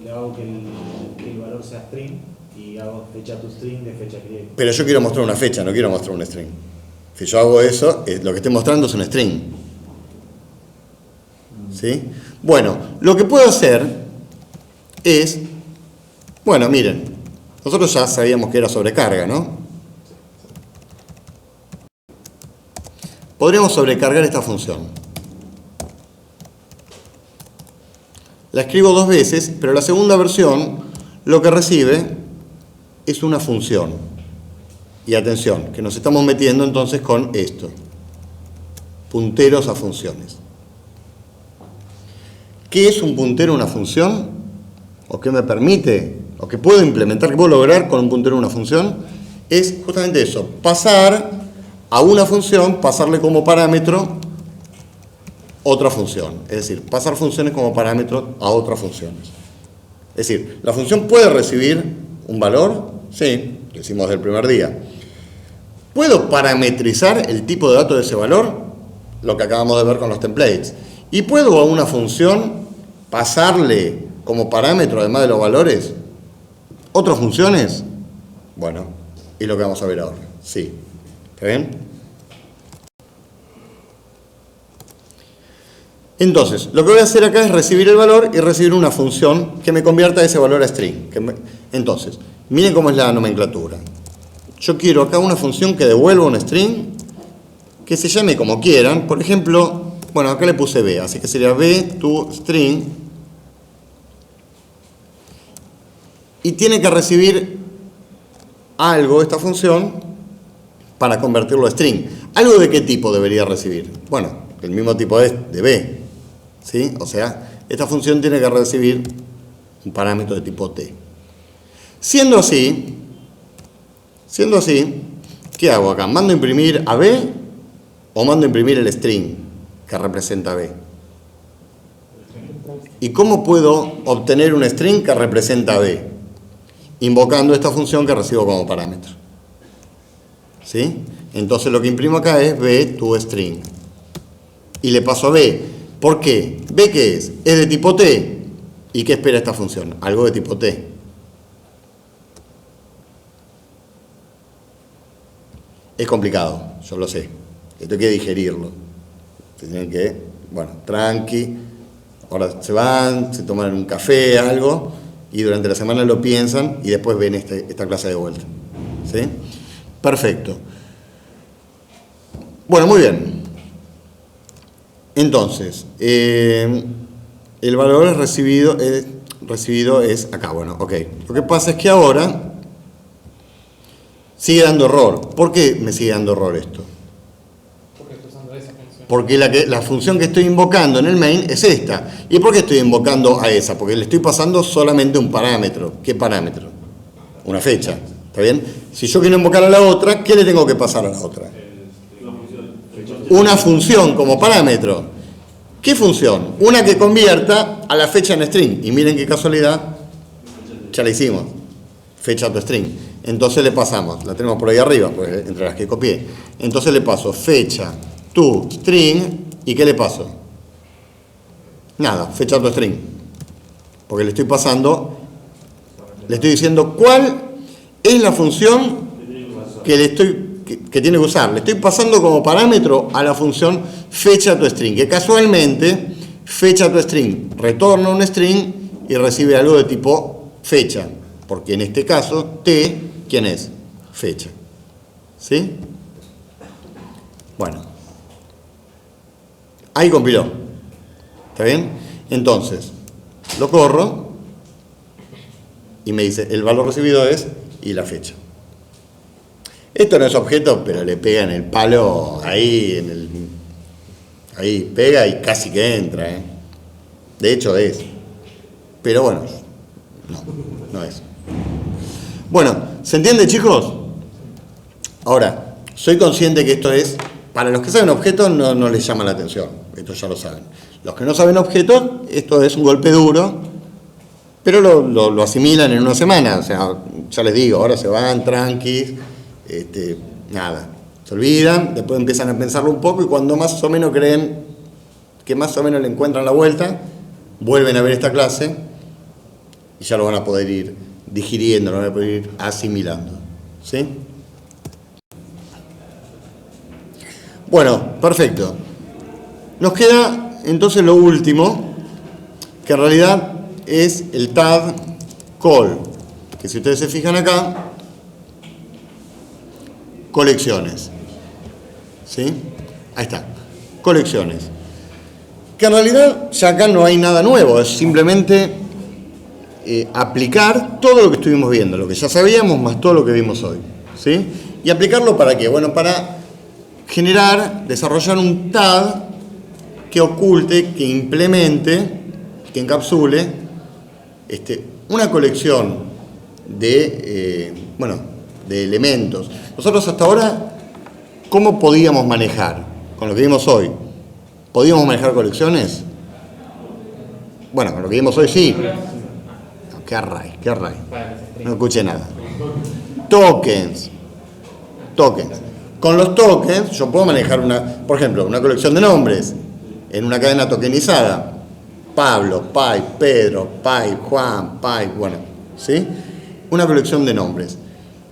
Le hago que el valor sea string y hago fecha to string de fecha que Pero yo quiero mostrar una fecha, no quiero mostrar un string. Si yo hago eso, lo que estoy mostrando es un string. ¿Sí? Bueno, lo que puedo hacer es, bueno, miren, nosotros ya sabíamos que era sobrecarga, ¿no? Podríamos sobrecargar esta función. La escribo 2 veces, pero la segunda versión lo que recibe es una función. Y atención, que nos estamos metiendo entonces con esto. Punteros a funciones. ¿Qué es un puntero a una función? ¿O qué me permite? ¿O qué puedo implementar? ¿Qué puedo lograr con un puntero a una función? Es justamente eso, pasar a una función, pasarle como parámetro otra función. Es decir, pasar funciones como parámetro a otras funciones. Es decir, la función puede recibir un valor, sí, lo hicimos del primer día. ¿Puedo parametrizar el tipo de dato de ese valor? Lo que acabamos de ver con los templates. ¿Y puedo a una función pasarle como parámetro, además de los valores, otras funciones? Bueno, y lo que vamos a ver ahora. Sí. ¿Está bien? Entonces, lo que voy a hacer acá es recibir el valor y recibir una función que me convierta ese valor a string. Entonces, miren cómo es la nomenclatura. Yo quiero acá una función que devuelva un string, que se llame como quieran. Por ejemplo, bueno, acá le puse b, así que sería b to string. Y tiene que recibir algo, esta función, para convertirlo a string. ¿Algo de qué tipo debería recibir? Bueno, el mismo tipo de b. ¿Sí? O sea, esta función tiene que recibir un parámetro de tipo t. Siendo así, ¿qué hago acá? ¿Mando a imprimir a b o mando a imprimir el string que representa a b? ¿Y cómo puedo obtener un string que representa a b? Invocando esta función que recibo como parámetro. ¿Sí? Entonces lo que imprimo acá es b to string. Y le paso a b. ¿Por qué? ¿B qué es? Es de tipo t. ¿Y qué espera esta función? Algo de tipo t. Es complicado, yo lo sé. Esto hay que digerirlo. Tienen que, bueno, tranqui. Ahora se van, se toman un café, algo, y durante la semana lo piensan y después ven esta clase de vuelta. ¿Sí? Perfecto. Bueno, muy bien. Entonces, el valor recibido es acá. Bueno, ok. Lo que pasa es que ahora sigue dando error. ¿Por qué me sigue dando error esto? Porque estoy usando esa función. Porque la función que estoy invocando en el main es esta. ¿Y por qué estoy invocando a esa? Porque le estoy pasando solamente un parámetro. ¿Qué parámetro? Una fecha. ¿Está bien? Si yo quiero invocar a la otra, ¿qué le tengo que pasar a la otra? Una función como parámetro. ¿Qué función? Una que convierta a la fecha en string. Y miren qué casualidad, ya la hicimos. Fecha to string. Entonces le pasamos, la tenemos por ahí arriba, pues, entre las que copié. Entonces le paso fecha to string. ¿Y qué le paso? Nada, fecha to string. Porque le estoy pasando, le estoy diciendo cuál es la función que tiene que usar. Le estoy pasando como parámetro a la función fecha to string, que casualmente fecha to string retorna un string y recibe algo de tipo fecha, porque en este caso t, ¿quién es? Fecha. ¿Sí? Bueno. Ahí compiló. ¿Está bien? Entonces, lo corro y me dice, el valor recibido es y la fecha. Esto no es objeto, pero le pega en el palo ahí, ahí pega y casi que entra, De hecho es. Pero bueno, no es. Bueno, ¿se entiende, chicos? Ahora, soy consciente que esto es, para los que saben objetos no les llama la atención, esto ya lo saben. Los que no saben objetos, esto es un golpe duro, pero lo asimilan en una semana, o sea, ya les digo, ahora se van tranquis, nada, se olvidan, después empiezan a pensarlo un poco y cuando más o menos creen que más o menos le encuentran la vuelta, vuelven a ver esta clase y ya lo van a poder ir digiriendo, lo van a poder ir asimilando, ¿sí? Bueno, perfecto. Nos queda entonces lo último, que en realidad es el tab call, que si ustedes se fijan acá, colecciones. ¿Sí? Ahí está, colecciones. Que en realidad ya acá no hay nada nuevo, es simplemente aplicar todo lo que estuvimos viendo, lo que ya sabíamos más todo lo que vimos hoy. ¿Sí? ¿Y aplicarlo para qué? Bueno, para desarrollar un tab que oculte, que implemente, que encapsule una colección de elementos. Nosotros hasta ahora, ¿cómo podíamos manejar? Con lo que vimos hoy, ¿podíamos manejar colecciones? Bueno, con lo que vimos hoy sí. No, ¿qué array? No escuché nada. Tokens. Con los tokens yo puedo manejar por ejemplo, una colección de nombres en una cadena tokenizada. Pablo, Pai, Pedro, Pai, Juan, Pai, bueno, ¿sí? Una colección de nombres.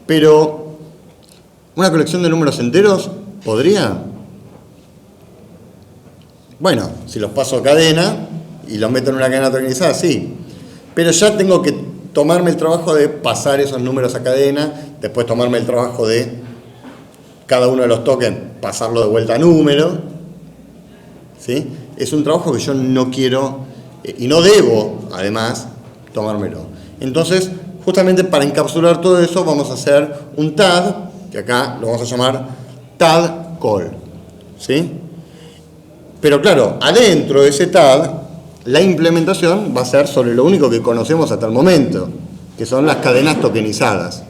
Pero, ¿una colección de números enteros podría? Bueno, si los paso a cadena y los meto en una cadena tokenizada, sí. Pero ya tengo que tomarme el trabajo de pasar esos números a cadena, después tomarme el trabajo de cada uno de los tokens, pasarlo de vuelta a número, ¿sí? Es un trabajo que yo no quiero y no debo, además, tomármelo. Entonces, justamente para encapsular todo eso, vamos a hacer un tab, que acá lo vamos a llamar tab call, ¿sí? Pero claro, adentro de ese tab, la implementación va a ser sobre lo único que conocemos hasta el momento, que son las cadenas tokenizadas.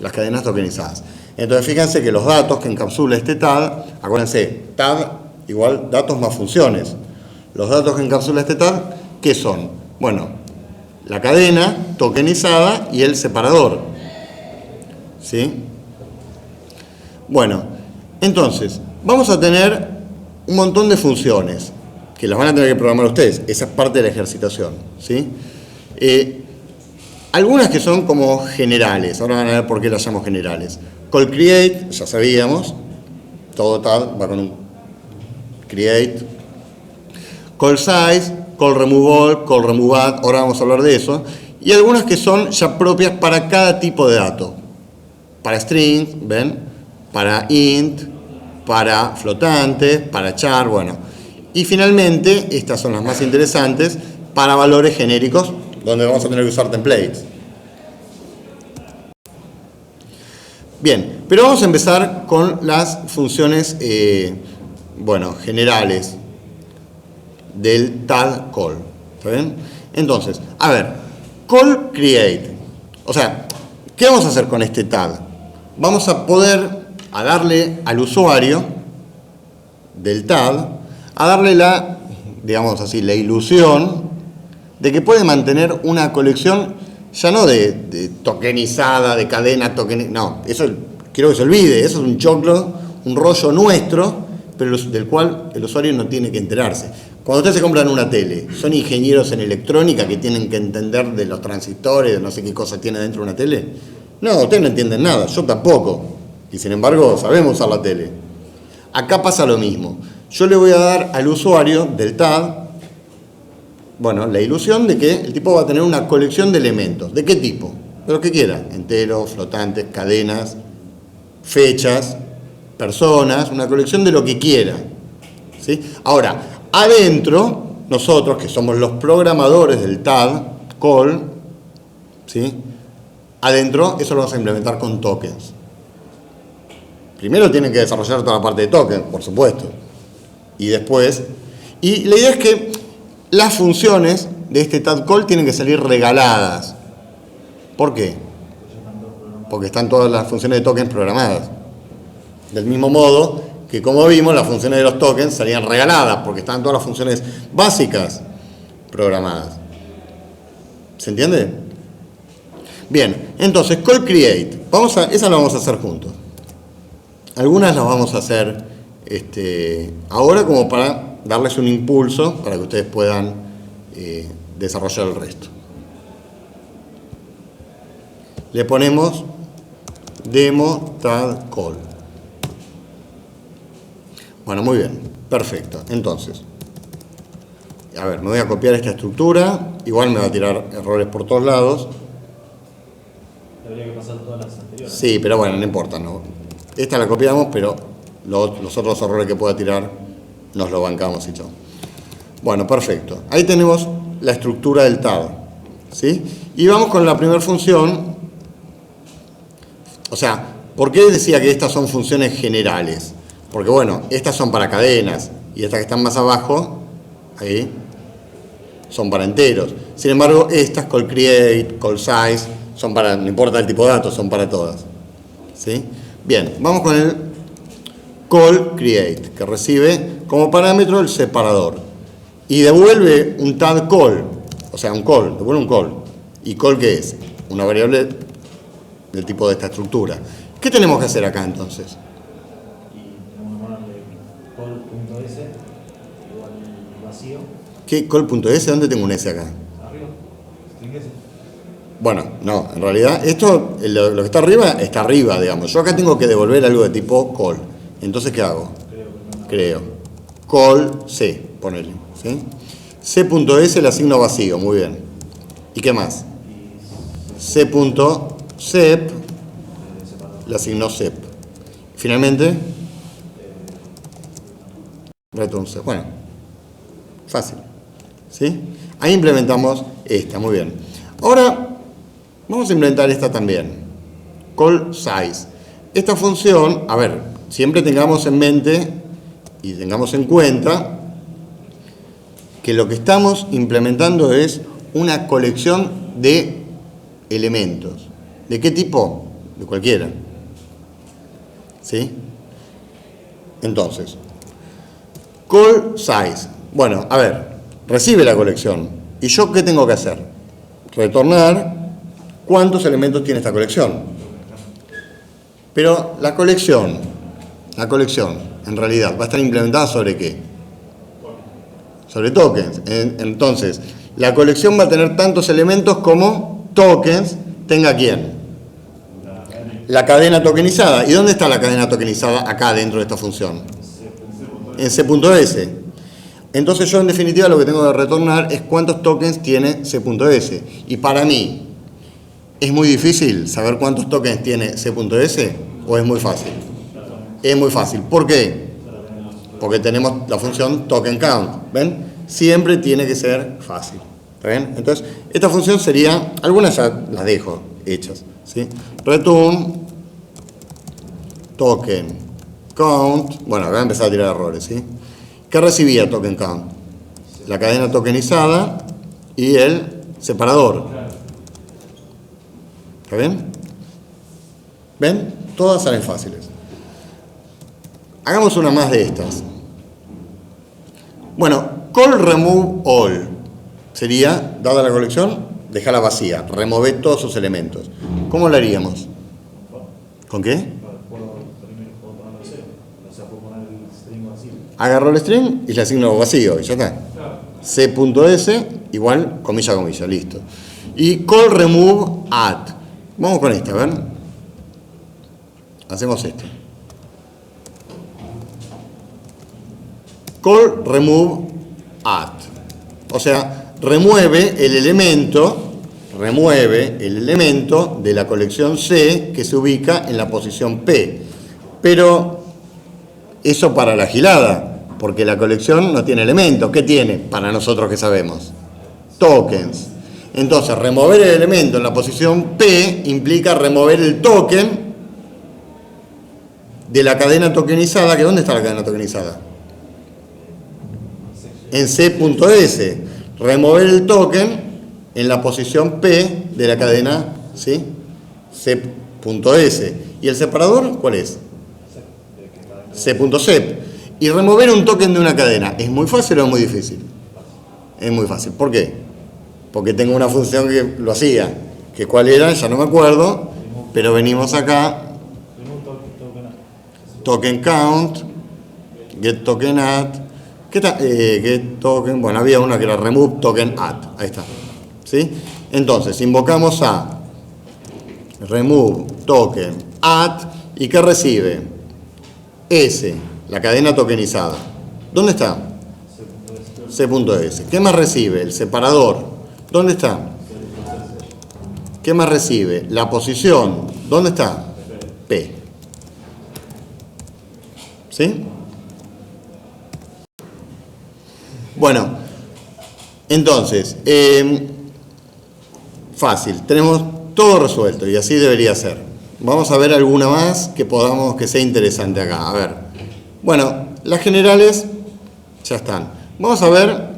Las cadenas tokenizadas. Entonces, fíjense que los datos que encapsula este tab, acuérdense, tab igual datos más funciones. Los datos que encapsula este tab, ¿qué son? Bueno, la cadena tokenizada y el separador. ¿Sí? Bueno, entonces, vamos a tener un montón de funciones que las van a tener que programar ustedes. Esa es parte de la ejercitación. ¿Sí? Algunas que son como generales. Ahora van a ver por qué las llamo generales. Call create, ya sabíamos. Todo tab va con un create. Call size, call remove all, call remove add. Ahora vamos a hablar de eso. Y algunas que son ya propias para cada tipo de dato. Para string, ¿ven? Para int, para flotantes, para char, bueno. Y finalmente, estas son las más interesantes, para valores genéricos, donde vamos a tener que usar templates. Bien, pero vamos a empezar con las funciones, generales del tab call. ¿Está bien? Entonces, a ver, call create. O sea, ¿qué vamos a hacer con este tab? Vamos a darle al usuario del tab, a darle la ilusión de que puede mantener una colección ya no de tokenizada, de cadena tokenizada, no, eso quiero que se olvide, eso es un choclo, un rollo nuestro, pero del cual el usuario no tiene que enterarse. Cuando ustedes se compran una tele, son ingenieros en electrónica que tienen que entender de los transistores, de no sé qué cosa tiene dentro de una tele. No, ustedes no entienden nada, yo tampoco, y sin embargo sabemos usar la tele. Acá pasa lo mismo. Yo le voy a dar al usuario del tab, la ilusión de que el tipo va a tener una colección de elementos. ¿De qué tipo? De lo que quiera. Enteros, flotantes, cadenas, fechas, personas, una colección de lo que quiera. ¿Sí? Ahora, adentro, nosotros que somos los programadores del tab, call, ¿sí? Adentro eso lo vamos a implementar con tokens. Primero tienen que desarrollar toda la parte de tokens, por supuesto. Y después, y la idea es que las funciones de este tab call tienen que salir regaladas. ¿Por qué? Porque están todas las funciones de tokens programadas. Del mismo modo que, como vimos, las funciones de los tokens salían regaladas porque están todas las funciones básicas programadas. ¿Se entiende? Bien, entonces, call create. Esa la vamos a hacer juntos. Algunas las vamos a hacer ahora como para darles un impulso para que ustedes puedan desarrollar el resto. Le ponemos demo tab call. Bueno, muy bien, perfecto. Entonces, a ver, me voy a copiar esta estructura. Igual me va a tirar errores por todos lados. Habría que pasar todas las anteriores. Sí, pero bueno, no importa, ¿no? Esta la copiamos, pero los otros errores que pueda tirar nos lo bancamos y todo. Bueno, perfecto. Ahí tenemos la estructura del tab, ¿sí? Y vamos con la primera función. O sea, ¿por qué decía que estas son funciones generales? Porque bueno, estas son para cadenas y estas que están más abajo, ahí, son para enteros. Sin embargo, estas, call create, call size, son para, no importa el tipo de datos, son para todas. ¿Sí? Bien, vamos con el call create, que recibe como parámetro el separador. Y devuelve un tab call, o sea, un call, devuelve un call. ¿Y call qué es? Una variable del tipo de esta estructura. ¿Qué tenemos que hacer acá entonces? Call.s igual vacío. ¿Qué call.s? ¿Dónde tengo un s acá? Arriba. String S. Bueno, no, en realidad esto, lo que está arriba, digamos. Yo acá tengo que devolver algo de tipo call. Entonces, ¿qué hago? Creo. Call C, ponele. ¿Sí? C.s le asigno vacío, muy bien. ¿Y qué más? C.sep le asigno sep. Finalmente, return sep. Bueno, fácil. ¿Sí? Ahí implementamos esta, muy bien. Ahora, vamos a implementar esta también. Call size. Esta función, a ver, siempre tengamos en mente y tengamos en cuenta que lo que estamos implementando es una colección de elementos. ¿De qué tipo? De cualquiera. ¿Sí? Entonces, call size. Bueno, a ver, recibe la colección. ¿Y yo qué tengo que hacer? Retornar cuántos elementos tiene esta colección. Pero la colección, en realidad, va a estar implementada ¿sobre qué? Sobre tokens. Entonces, la colección va a tener tantos elementos como tokens tenga ¿quién? La cadena tokenizada. ¿Y dónde está la cadena tokenizada acá dentro de esta función? En C.S. Entonces yo en definitiva lo que tengo que retornar es cuántos tokens tiene C.S. Y para mí, ¿es muy difícil saber cuántos tokens tiene C.S? ¿O es muy fácil? Es muy fácil. ¿Por qué? Porque tenemos la función token count. ¿Ven? Siempre tiene que ser fácil. ¿Está bien? Entonces, esta función sería, algunas ya las dejo hechas. ¿Sí? Return token count. Bueno, acá voy a empezar a tirar errores. ¿Sí? ¿Qué recibía token count? La cadena tokenizada y el separador. ¿Está bien? ¿Ven? Todas salen fáciles. Hagamos una más de estas. Bueno, call remove all sería, dada la colección, dejarla vacía, remover todos sus elementos. ¿Cómo lo haríamos? ¿Con qué? Puedo ponerlo cero. O sea, puedo poner el string vacío. Agarro el string y le asigno vacío y ya está. C.s igual comilla, comilla, listo. Y call remove add. Vamos con esta, a ver. Hacemos esto. Call remove add. O sea, remueve el elemento de la colección C que se ubica en la posición P. Pero eso para la gilada, porque la colección no tiene elementos. ¿Qué tiene? Para nosotros que sabemos. Tokens. Entonces, remover el elemento en la posición P implica remover el token de la cadena tokenizada. ¿Que dónde está la cadena tokenizada? En C.S. remover el token en la posición P de la cadena, ¿sí? C.S. ¿Y el separador cuál es? C.sep. Y remover un token de una cadena, ¿es muy fácil o es muy difícil? Es muy fácil. ¿Por qué? Porque tengo una función que lo hacía, que cuál era, ya no me acuerdo, pero venimos acá, token count, get token add, get token, bueno, había una que era remove token add, ahí está, ¿sí? Entonces, invocamos a remove token add, ¿y qué recibe? S, la cadena tokenizada. ¿Dónde está? C.S. ¿Qué más recibe? El separador. ¿Dónde está? ¿Qué más recibe? La posición. ¿Dónde está? P. ¿Sí? Bueno, entonces, fácil. Tenemos todo resuelto y así debería ser. Vamos a ver alguna más que sea interesante acá. A ver. Bueno, las generales ya están. Vamos a ver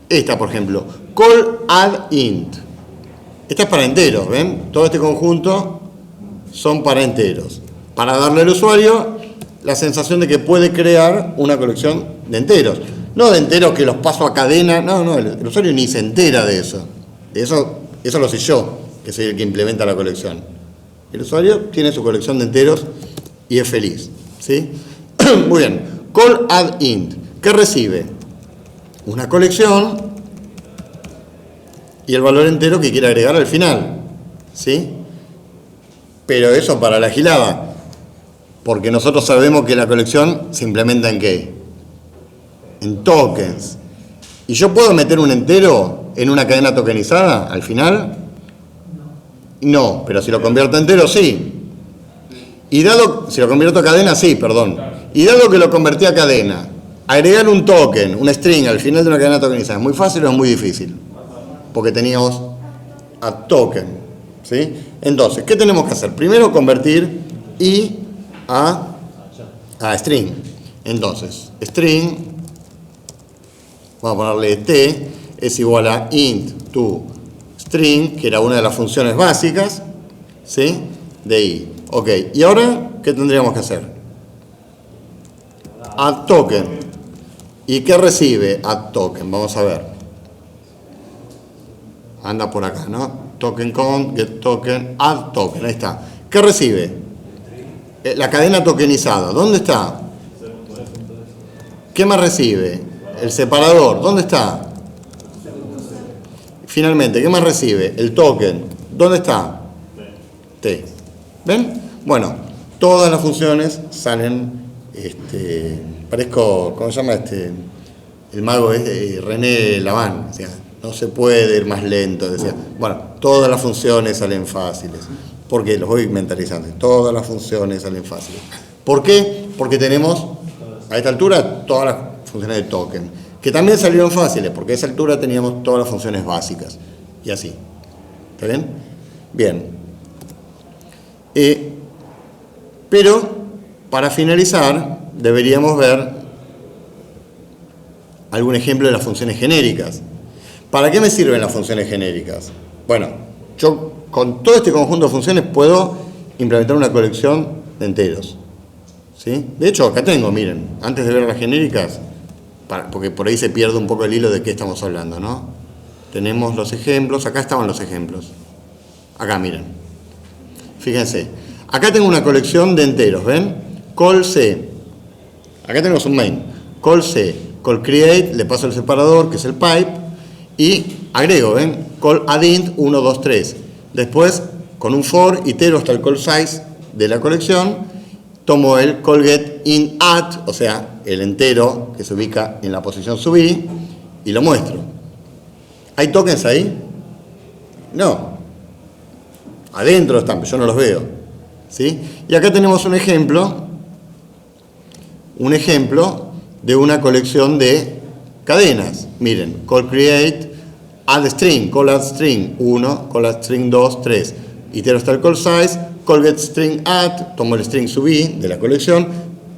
esta, por ejemplo. Call add int. Esta es para enteros, ¿ven? Todo este conjunto son para enteros. Para darle al usuario la sensación de que puede crear una colección de enteros. No de enteros que los paso a cadena. No, el usuario ni se entera de eso. Eso lo sé yo, que soy el que implementa la colección. El usuario tiene su colección de enteros y es feliz, ¿sí? Muy bien. Call add int. ¿Qué recibe? Una colección y el valor entero que quiere agregar al final, ¿sí? Pero eso para la gilada, porque nosotros sabemos que la colección se implementa ¿en qué? En tokens. ¿Y yo puedo meter un entero en una cadena tokenizada al final? No, pero si lo convierto en entero, sí. Y dado, si lo convierto a cadena, sí, perdón. Y dado que lo convertí a cadena, agregar un token, un string al final de una cadena tokenizada, ¿es muy fácil o es muy difícil? Porque teníamos a token, ¿sí? Entonces, ¿qué tenemos que hacer? Primero convertir i a string. Entonces, string, vamos a ponerle t, es igual a int to string, que era una de las funciones básicas, ¿sí? De i. Ok, y ahora, ¿qué tendríamos que hacer? Add token. ¿Y qué recibe add token? Vamos a ver. Anda por acá, ¿no? Token count, get token, add token. Ahí está. ¿Qué recibe? La cadena tokenizada. ¿Dónde está? ¿Qué más recibe? El separador. ¿Dónde está? Finalmente, ¿qué más recibe? El token. ¿Dónde está? T. ¿Ven? Bueno, todas las funciones salen, parezco, ¿cómo se llama el mago René Laván? O sea, no se puede ir más lento, decía. Bueno, todas las funciones salen fáciles. ¿Por qué? Los voy mentalizando. Todas las funciones salen fáciles. ¿Por qué? Porque tenemos, a esta altura, todas las funciones de token. Que también salieron fáciles, porque a esa altura teníamos todas las funciones básicas. Y así. ¿Está bien? Bien. Pero, para finalizar, deberíamos ver algún ejemplo de las funciones genéricas. ¿Para qué me sirven las funciones genéricas? Bueno, yo con todo este conjunto de funciones puedo implementar una colección de enteros, ¿sí? De hecho, acá tengo, miren, antes de ver las genéricas, porque por ahí se pierde un poco el hilo de qué estamos hablando, ¿no? Tenemos los ejemplos, acá estaban los ejemplos. Acá, miren. Fíjense, acá tengo una colección de enteros, ¿ven? Call C. Acá tenemos un main. Call C, call create, le paso el separador, que es el pipe, y agrego, ¿ven? Call add int 1, 2, 3. Después, con un for, itero hasta el call size de la colección, tomo el call get int add, o sea, el entero que se ubica en la posición sub i, y lo muestro. ¿Hay tokens ahí? No. Adentro están, pero yo no los veo, ¿sí? Y acá tenemos un ejemplo de una colección de cadenas. Miren, call create, add string, call add string 1, call add string 2, 3. Itero hasta el call size, call get string add, tomo el string sub i de la colección,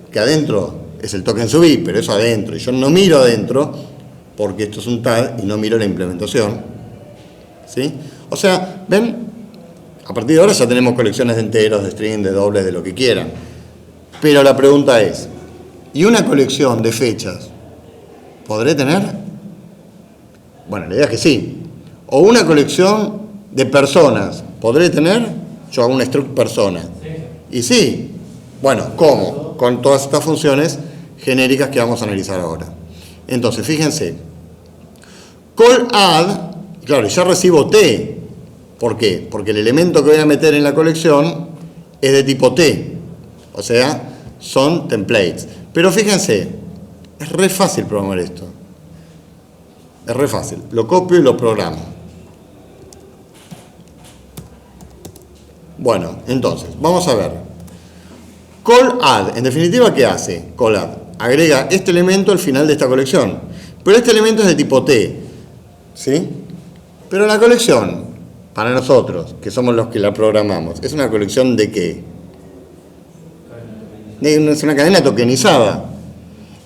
que adentro es el token sub i, pero eso adentro, y yo no miro adentro, porque esto es un TAD y no miro la implementación. ¿Sí? O sea, ¿ven? A partir de ahora ya tenemos colecciones de enteros, de string, de dobles, de lo que quieran. Pero la pregunta es, ¿y una colección de fechas podré tener? Bueno, la idea es que sí. ¿O una colección de personas podré tener? Yo hago un struct persona. Y sí. Bueno, ¿cómo? Con todas estas funciones genéricas que vamos a analizar ahora. Entonces, fíjense. Call add, claro, ya recibo T. ¿Por qué? Porque el elemento que voy a meter en la colección es de tipo T. O sea, son templates. Pero fíjense, es re fácil programar esto. Es re fácil. Lo copio y lo programo. Bueno, entonces, vamos a ver. Call add, en definitiva, ¿qué hace? Call add. Agrega este elemento al final de esta colección. Pero este elemento es de tipo T. ¿Sí? Pero la colección, para nosotros, que somos los que la programamos, ¿es una colección de qué? Es una cadena tokenizada.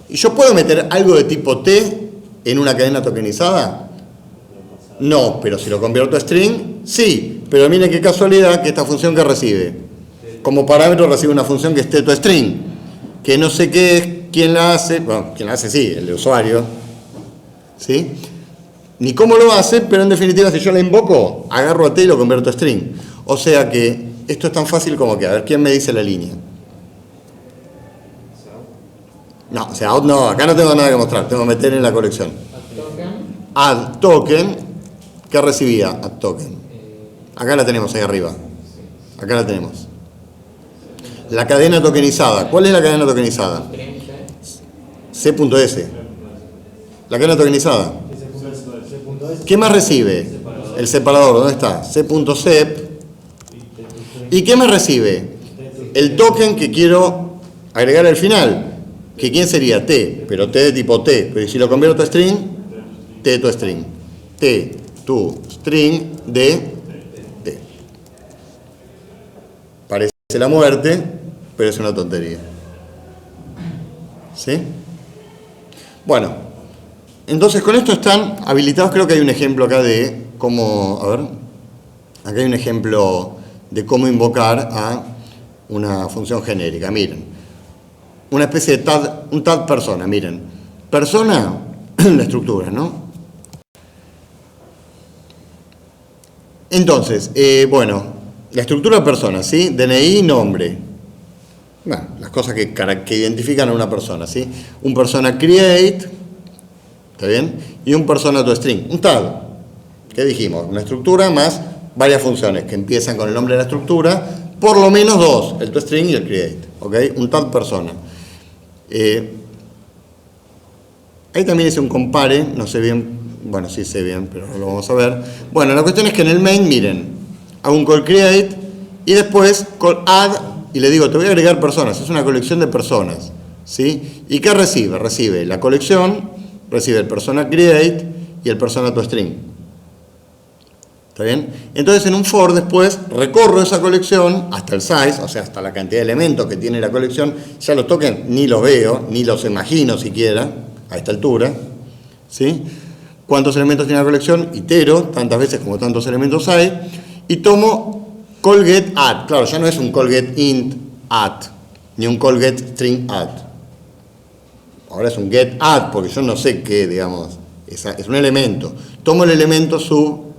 ¿Y yo puedo meter algo de tipo T en una cadena tokenizada? No, pero si lo convierto a string, sí. Pero miren qué casualidad que esta función que recibe, como parámetro recibe una función que es TetoString, que no sé qué es, quién la hace, bueno, quién la hace sí, el usuario, ¿sí? Ni cómo lo hace, pero en definitiva si yo la invoco, agarro a T y lo convierto a string. O sea que esto es tan fácil como que, a ver, ¿quién me dice la línea? No, o sea, out no, acá no tengo nada que mostrar, tengo que meter en la colección. Add token, ¿qué recibía add token? Acá la tenemos ahí arriba. Acá la tenemos. La cadena tokenizada. ¿Cuál es la cadena tokenizada? C.S. La cadena tokenizada. ¿Qué más recibe? El separador, ¿dónde está? C.sep. ¿Y qué más recibe? El token que quiero agregar al final. ¿Que quién sería? T, pero T de tipo T. Pero si lo convierto a string, T to string. T to string de T. Parece la muerte, pero es una tontería. ¿Sí? Bueno, entonces con esto están habilitados. Creo que hay un ejemplo acá de cómo, a ver, acá hay un ejemplo de cómo invocar a una función genérica. Miren, una especie de tag, un tag persona, miren. Persona, la estructura, ¿no? Entonces, bueno, la estructura persona, ¿sí? DNI, nombre. Bueno, las cosas que identifican a una persona, ¿sí? Un persona create, ¿está bien? Y un persona toString, un tag. ¿Qué dijimos? Una estructura más varias funciones que empiezan con el nombre de la estructura, por lo menos dos, el toString y el create, ¿ok? Un tag persona. Ahí también hice un compare, no sé bien, bueno, sí sé bien, pero no lo vamos a ver. Bueno, la cuestión es que en el main, miren, hago un call create y después call add y le digo, te voy a agregar personas, es una colección de personas, ¿sí? ¿Y qué recibe? Recibe la colección, recibe el persona create y el persona toString. ¿Está bien? Entonces en un for después recorro esa colección hasta el size, o sea, hasta la cantidad de elementos que tiene la colección. Ya los tokens ni los veo, ni los imagino siquiera a esta altura, ¿sí? ¿Cuántos elementos tiene la colección? Itero, tantas veces como tantos elementos hay, y tomo call get add. Claro, ya no es un call get int add, ni un call get string add. Ahora es un get add, porque yo no sé qué, digamos, es un elemento. Tomo el elemento sub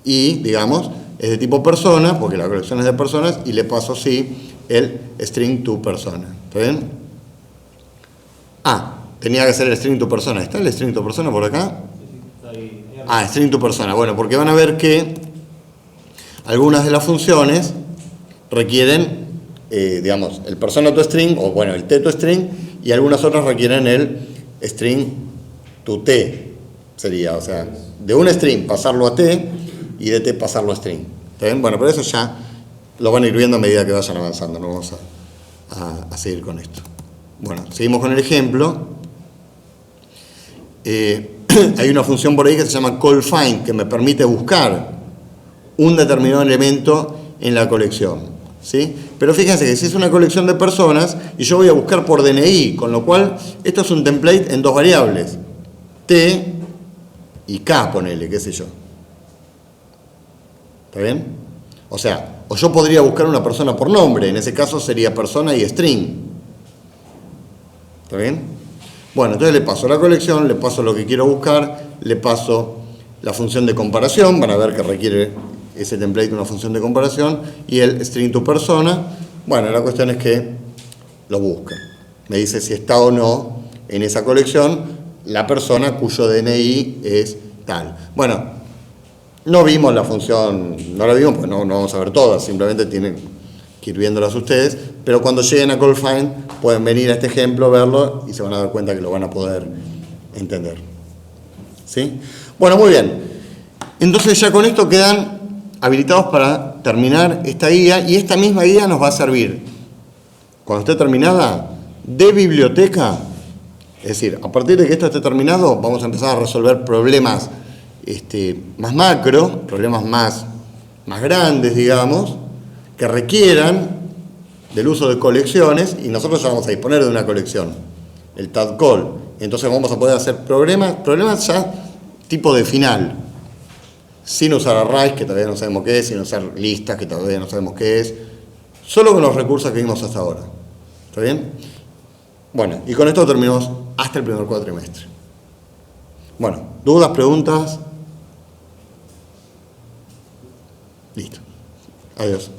y, digamos, es de tipo persona, porque la colección es de personas, y le paso así el string to persona. ¿Está bien? Ah, tenía que ser el string to persona. ¿Está el string to persona por acá? Ah, string to persona. Bueno, porque van a ver que algunas de las funciones requieren, digamos, el persona to string, o bueno, el t to string, y algunas otras requieren el string to t. Sería, o sea, de un string pasarlo a t, y de t pasarlo a string. ¿Está bien? Bueno, pero eso ya lo van a ir viendo a medida que vayan avanzando. No vamos a seguir con esto. Bueno, seguimos con el ejemplo. Hay una función por ahí que se llama callFind, que me permite buscar un determinado elemento en la colección, ¿sí? Pero fíjense que si es una colección de personas y yo voy a buscar por DNI, con lo cual esto es un template en dos variables. T y K, ponele, qué sé yo. ¿Está bien? O sea, o yo podría buscar una persona por nombre, en ese caso sería persona y string. ¿Está bien? Bueno, entonces le paso la colección, le paso lo que quiero buscar, le paso la función de comparación, van a ver que requiere ese template una función de comparación, y el string to persona. Bueno, la cuestión es que lo busque. Me dice si está o no en esa colección la persona cuyo DNI es tal. Bueno, no vimos la función, no la vimos porque no vamos a ver todas, simplemente tienen que ir viéndolas ustedes, pero cuando lleguen a call find pueden venir a este ejemplo, verlo y se van a dar cuenta que lo van a poder entender. ¿Sí? Bueno, muy bien. Entonces ya con esto quedan habilitados para terminar esta guía, y esta misma guía nos va a servir, cuando esté terminada, de biblioteca. Es decir, a partir de que esto esté terminado, vamos a empezar a resolver problemas más macro, problemas más grandes, digamos, que requieran del uso de colecciones, y nosotros ya vamos a disponer de una colección, el tadcall. Entonces vamos a poder hacer problemas ya tipo de final, sin usar arrays, que todavía no sabemos qué es, sin usar listas, que todavía no sabemos qué es, solo con los recursos que vimos hasta ahora. ¿Está bien? Bueno, y con esto terminamos hasta el primer cuatrimestre. Bueno, ¿dudas, preguntas? Listo. Adiós.